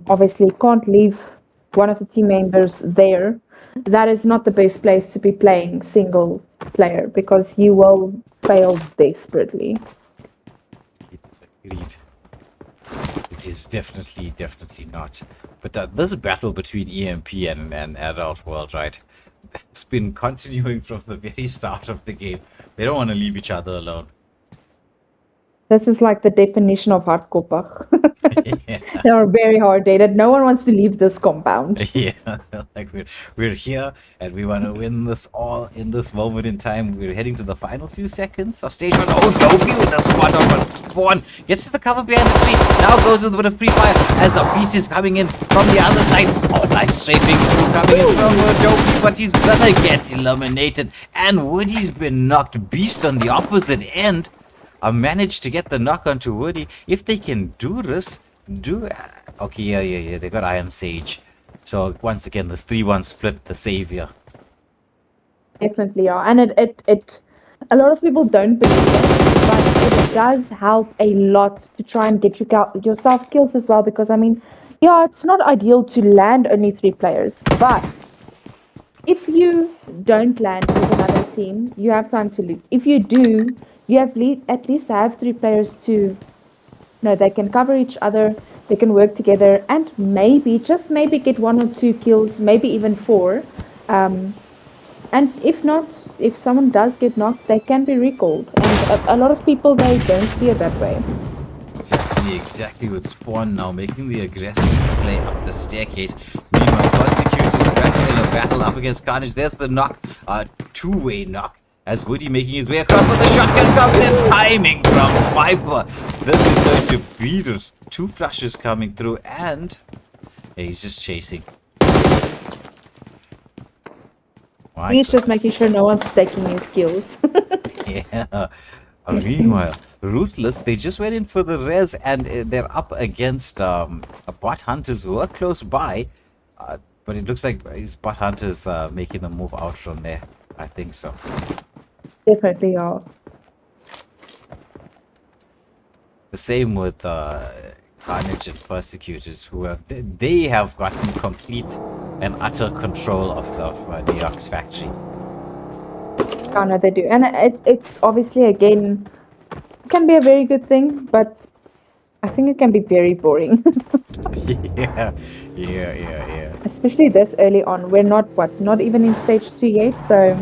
Obviously, can't leave one of the team members there. That is not the best place to be playing single player because you will fail desperately. Agreed. It is definitely not. But this battle between EMP and Adult World, right? it's been continuing from the very start of the game. They don't want to leave each other alone. This is like the definition of hardkoppig. Yeah. They are very hard-headed. No one wants to leave this compound. Yeah, like we're here and we want to win this all in this moment in time. We're heading to the final few seconds of stage 1. Oh, Dopey with the spot on spawn gets to the cover behind the tree. Now goes with a bit of free fire as a beast is coming in from the other side. Oh, nice strafing through coming in from Dopey, but he's gonna get eliminated. And Woody's been knocked beast on the opposite end. Managed to get the knock onto Woody. If they can do this, okay, yeah. They got I Am Sage. So once again, this 3-1 split, the savior. Definitely, yeah. And it a lot of people don't believe it, but it does help a lot to try and get yourself kills as well. Because I mean, yeah, it's not ideal to land only 3 players, but if you don't land with another team, you have time to loot. If you do, you have at least have 3 players to, they can cover each other, they can work together, and maybe, just maybe, get 1 or 2 kills, maybe even 4. And if not, if someone does get knocked, they can be recalled. And a lot of people, they don't see it that way. It's actually exactly with Spawn now, making the aggressive play up the staircase. Meanwhile, Persecutors back in a battle up against Carnage. There's the knock, two-way knock. As Woody making his way across, but the shotgun comes in, timing from Viper. This is going to be the 2 flashes coming through, and he's just chasing. He's just making sure no one's taking his kills. Yeah. Meanwhile, Ruthless, they just went in for the res, and they're up against bot hunters who are close by. But it looks like his bot hunters making the move out from there. I think so. Definitely are. The same with Carnage and Persecutors, who they have gotten complete and utter control of New York's factory. Oh, no, they do. And it's obviously, again, it can be a very good thing, but I think it can be very boring. Yeah. Especially this early on. We're not even in stage 2 yet, so...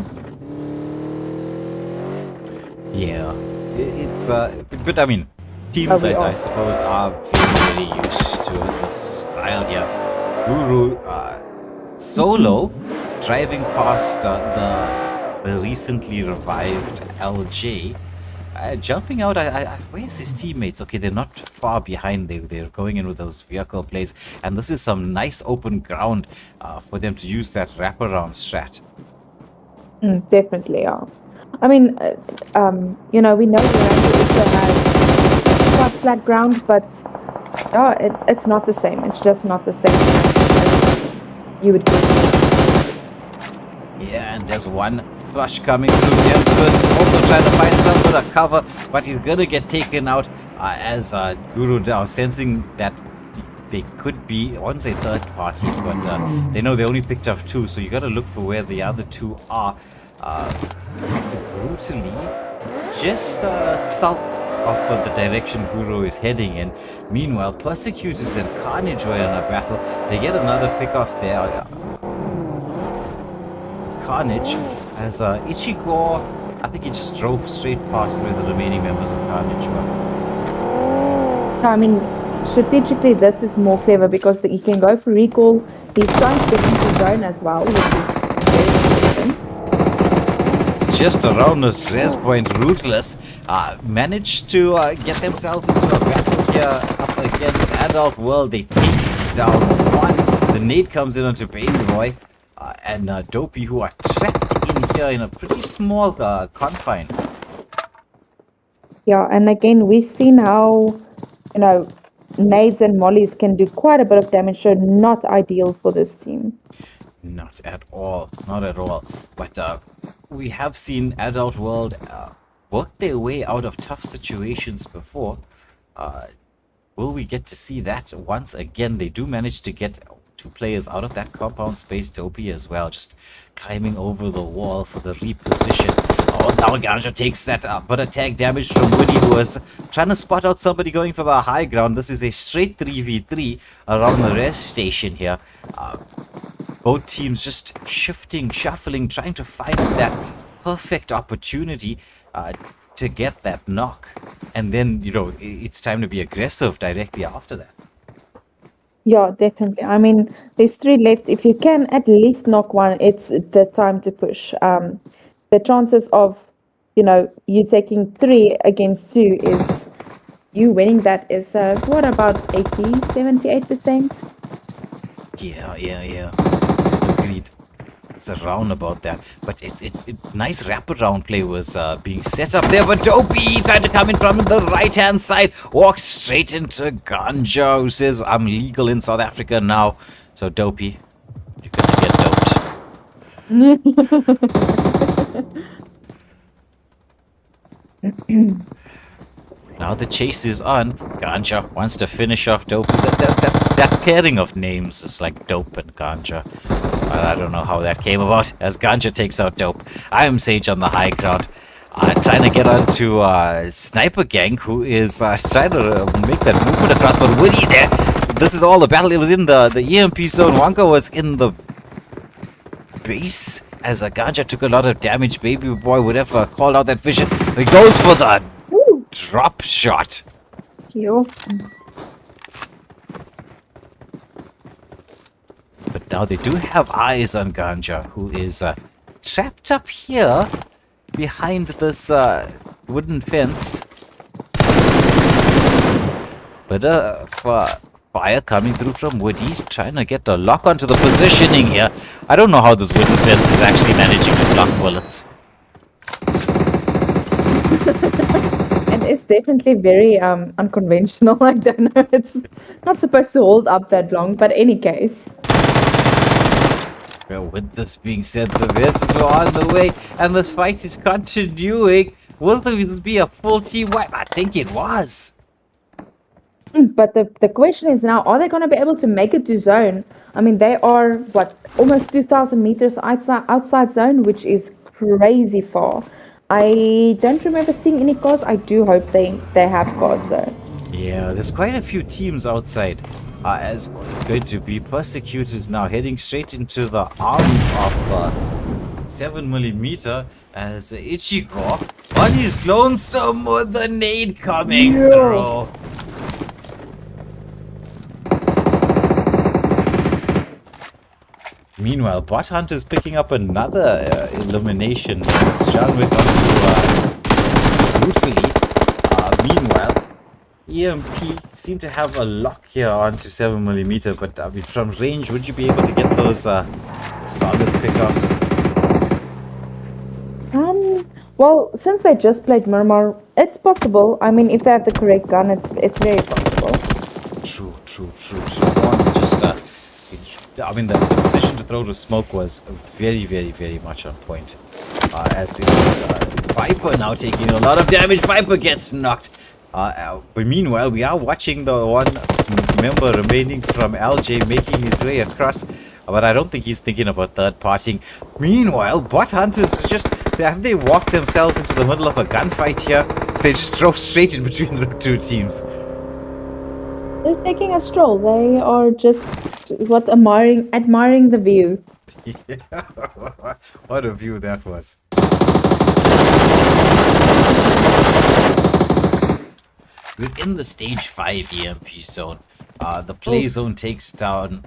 Yeah, it's but I mean, teams I suppose are very used to this style here. Guru solo driving past the recently revived LJ, jumping out. Where's his teammates? Okay, they're not far behind. They're going in with those vehicle plays, and this is some nice open ground for them to use that wraparound strat. Definitely, yeah. I mean, we know Miranda also has quite flat ground, but it's not the same. It's just not the same as you would get. Yeah, and there's one flush coming through. The other person also trying to find some sort of cover, but he's gonna get taken out as Guru now sensing that they could be, I wouldn't say third party, but they know they only picked up 2, so you gotta look for where the other 2 are. It's brutally just south of the direction Guru is heading in. Meanwhile, Persecutors and Carnage were in a battle. They get another pick off there. Carnage as Ichigo, I think he just drove straight past where the remaining members of Carnage were. I mean, strategically this is more clever because he can go for recall. He's trying to get into zone as well, which is very important. Just around this res point, Ruthless managed to get themselves into a battle here up against Adult World. They take down 1. The nade comes in onto Baby Boy and Dopey, who are trapped in here in a pretty small confine. Yeah, and again, we've seen how, nades and mollies can do quite a bit of damage, so not ideal for this team. Not at all. But we have seen Adult World work their way out of tough situations before. Will we get to see that once again? They do manage to get 2 players out of that compound space. Dopey as well, just climbing over the wall for the reposition. Oh, now Ganja takes that but attack damage from Woody, who was trying to spot out somebody going for the high ground. This is a straight 3v3 around the rest station here. both teams just shifting, shuffling, trying to find that perfect opportunity to get that knock. And then, it's time to be aggressive directly after that. Yeah, definitely. I mean, there's 3 left. If you can at least knock one, it's the time to push. The chances of, you taking 3 against 2 is you winning that is what about 78%? Yeah. Agreed. It's around about that. But it's nice wraparound play was being set up there. But Dopey trying to come in from the right-hand side. Walks straight into Ganja, who says, I'm legal in South Africa now. So Dopey, you're gonna get doped. Now the chase is on. Ganja wants to finish off Dope. That pairing of names is like Dope and Ganja. I don't know how that came about, as Ganja takes out Dope. I am Sage on the high ground. Trying to get onto Sniper Gang, who is trying to make that movement across. But Woody there, this is all the battle within the EMP zone. Wonka was in the base, as Ganja took a lot of damage. Baby boy would have called out that vision. He goes for the drop shot. Yo. But now they do have eyes on Ganja, who is trapped up here behind this wooden fence. But fire coming through from Woody, trying to get the lock onto the positioning here. I don't know how this wooden fence is actually managing to block bullets. It's definitely very unconventional. I don't know. It's not supposed to hold up that long, but any case. Well, with this being said, the vessels are on the way, and this fight is continuing. Will this be a full team wipe? I think it was. But the question is now, are they going to be able to make it to zone? I mean, they are, almost 2,000 meters outside zone, which is crazy far. I don't remember seeing any cars. I do hope they have cars though. Yeah, there's quite a few teams outside. As it's going to be persecuted now, heading straight into the arms of 7mm as Ichigo on his lonesome with the nade coming through. Meanwhile, Bot Hunt is picking up another elimination. It's Jean-Wick onto Brutally. Meanwhile, EMP seem to have a lock here onto 7mm, but from range, would you be able to get those solid pickups? Well, since they just played Murmur, it's possible. I mean, if they have the correct gun, it's very possible. True. So one just the decision to throw the smoke was very, very, very much on point. As it's Viper now taking a lot of damage. Viper gets knocked. But meanwhile, we are watching the one member remaining from LJ making his way across. But I don't think he's thinking about third partying. Meanwhile, Bot Hunters have they walked themselves into the middle of a gunfight here? They just drove straight in between the two teams. They're taking a stroll. They are just admiring the view. Yeah. What a view that was. Within the stage 5 EMP zone, the play zone takes down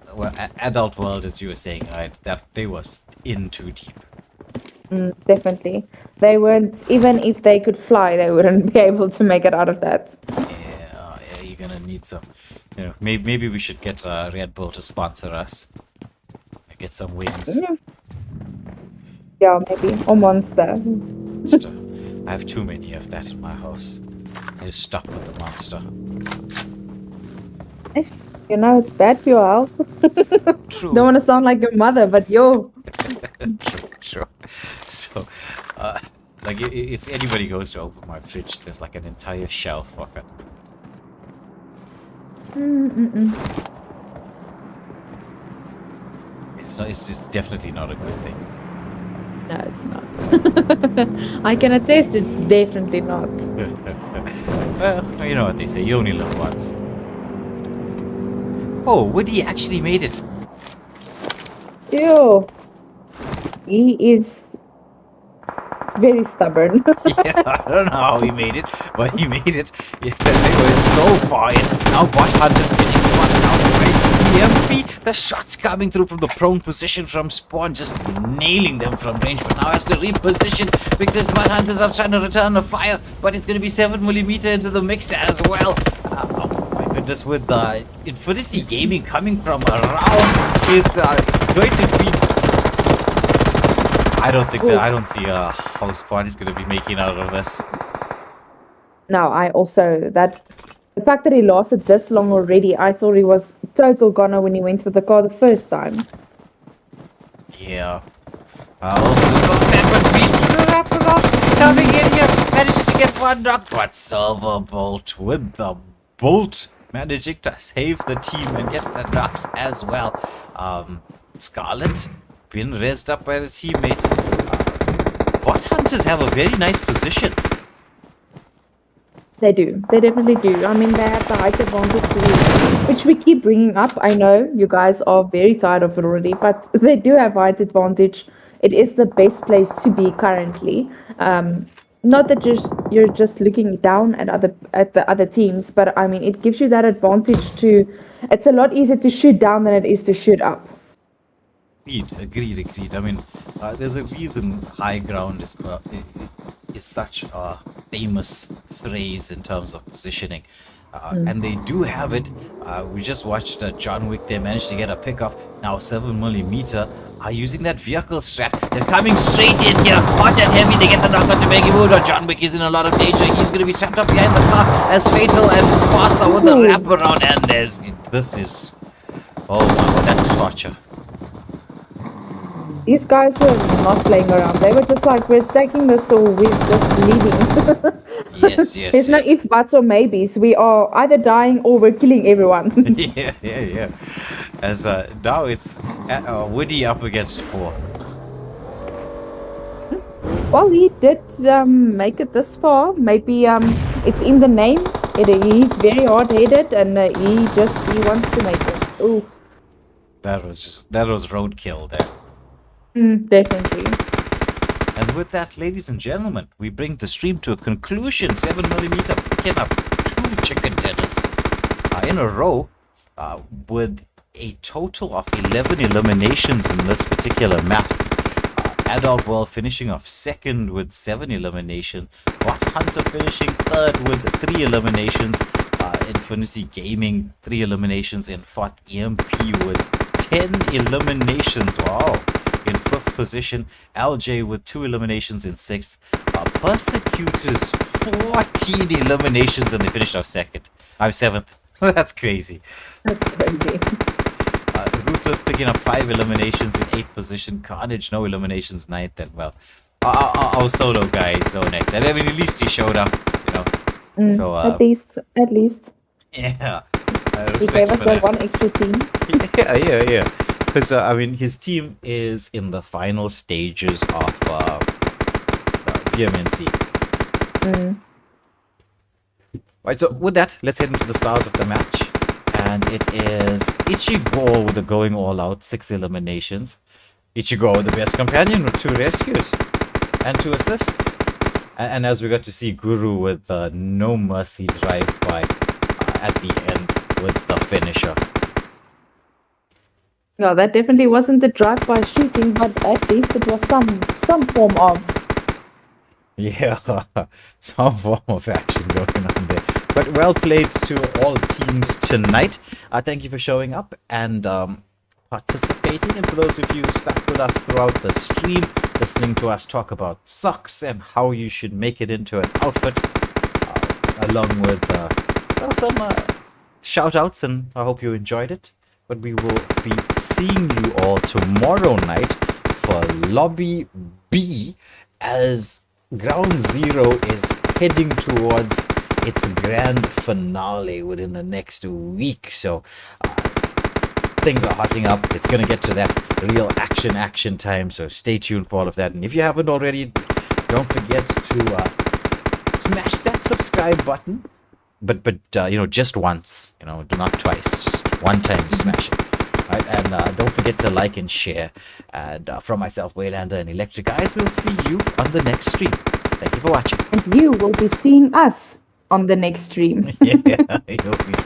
Adult World, as you were saying, right? That they was in too deep. Definitely. They weren't, even if they could fly, they wouldn't be able to make it out of that. Yeah, you're gonna need some. Maybe we should get Red Bull to sponsor us. Get some wings. Yeah, maybe. Or Monster. I have too many of that in my house. I just stuck with the Monster. It's bad for your health. True. Don't want to sound like your mother, but yo. True. So, if anybody goes to open my fridge, there's like an entire shelf of it. It's definitely not a good thing. No, it's not. I can attest it's definitely not. Well, you know what they say, you only live once. Oh, Woody actually made it. Ew. He is very stubborn. Yeah, I don't know how he made it, but he made it. Yeah, they were so far in. Now Bot Hunter's getting spotted out by EMP. The shots coming through from the prone position from Spawn, just nailing them from range. But now has to reposition because Bot Hunters are trying to return the fire. But it's going to be 7mm into the mix as well. Oh my goodness, with Infinity Gaming coming from around, it's going to be. I don't see how Spawn is going to be making out of this. Now, the fact that he lasted this long already, I thought he was total goner when he went for the car the first time. Yeah. Also got that, but Beast with the wraparound coming in here, managed to get one knock, but Silverbolt with the bolt managing to save the team and get the knocks as well. Scarlet been raised up by the teammates. Bot Hunters have a very nice position. They do. They definitely do. I mean, they have the height advantage, which we keep bringing up. I know you guys are very tired of it already, but they do have height advantage. It is the best place to be currently. Not that you're just looking down at the other teams, but I mean, it gives you that advantage to. It's a lot easier to shoot down than it is to shoot up. Agreed. I mean, there's a reason high ground is such a famous phrase in terms of positioning. And they do have it. We just watched John Wick. They managed to get a pickoff. Now 7mm are using that vehicle strat. They're coming straight in here. Hot and heavy. They get the knock on to make him move. John Wick is in a lot of danger. He's going to be trapped up behind the car as Fatal and Fasa with the wraparound. And this is... Oh wow, that's torture. These guys were not playing around. They were just like, we're taking this or we're just leaving. Yes. There's no if, buts, or maybes. We are either dying or we're killing everyone. Yeah. As now it's Woody up against 4. Well, he did make it this far. Maybe it's in the name. He's very hard-headed and he wants to make it. Ooh. That was roadkill there. Definitely. And with that, ladies and gentlemen, we bring the stream to a conclusion. 7mm picking up 2 chicken dinners in a row with a total of 11 eliminations in this particular map. Adult World finishing off second with 7 eliminations. Bot Hunter finishing third with 3 eliminations. Infinity Gaming 3 eliminations in 4th. EMP with 10 eliminations. Wow. In 5th position, LJ with 2 eliminations in 6th. Persecutors 14 eliminations and they finished off 7th. That's crazy. That's crazy. Ruthless picking up 5 eliminations in 8th position. Carnage no eliminations 9th. And well, our solo guy is so next. I mean, at least he showed up, you know. So at least. Yeah. He gave us that one extra team. Yeah. Because, I mean, his team is in the final stages of BMNC. Right, so with that, let's head into the stars of the match. And it is Ichigo with the going all out, 6 eliminations. Ichigo, the best companion, with 2 rescues and 2 assists. And as we got to see, Guru with no mercy drive-by at the end with the finisher. No, that definitely wasn't the drive-by shooting, but at least it was some form of. Yeah, some form of action going on there. But well played to all teams tonight. Thank you for showing up and participating. And for those of you who stuck with us throughout the stream, listening to us talk about socks and how you should make it into an outfit, along with some shout-outs, and I hope you enjoyed it. But we will be seeing you all tomorrow night for Lobby B as Ground Zero is heading towards its grand finale within the next week. So things are hotting up. It's going to get to that real action time. So stay tuned for all of that. And if you haven't already, don't forget to smash that subscribe button. But you know, just once, you know, not twice, just one time you smash it. Right, and don't forget to like and share. And from myself, Waylander and Electric Eyes, we'll see you on the next stream. Thank you for watching. And you will be seeing us on the next stream. Yeah, you'll be seeing.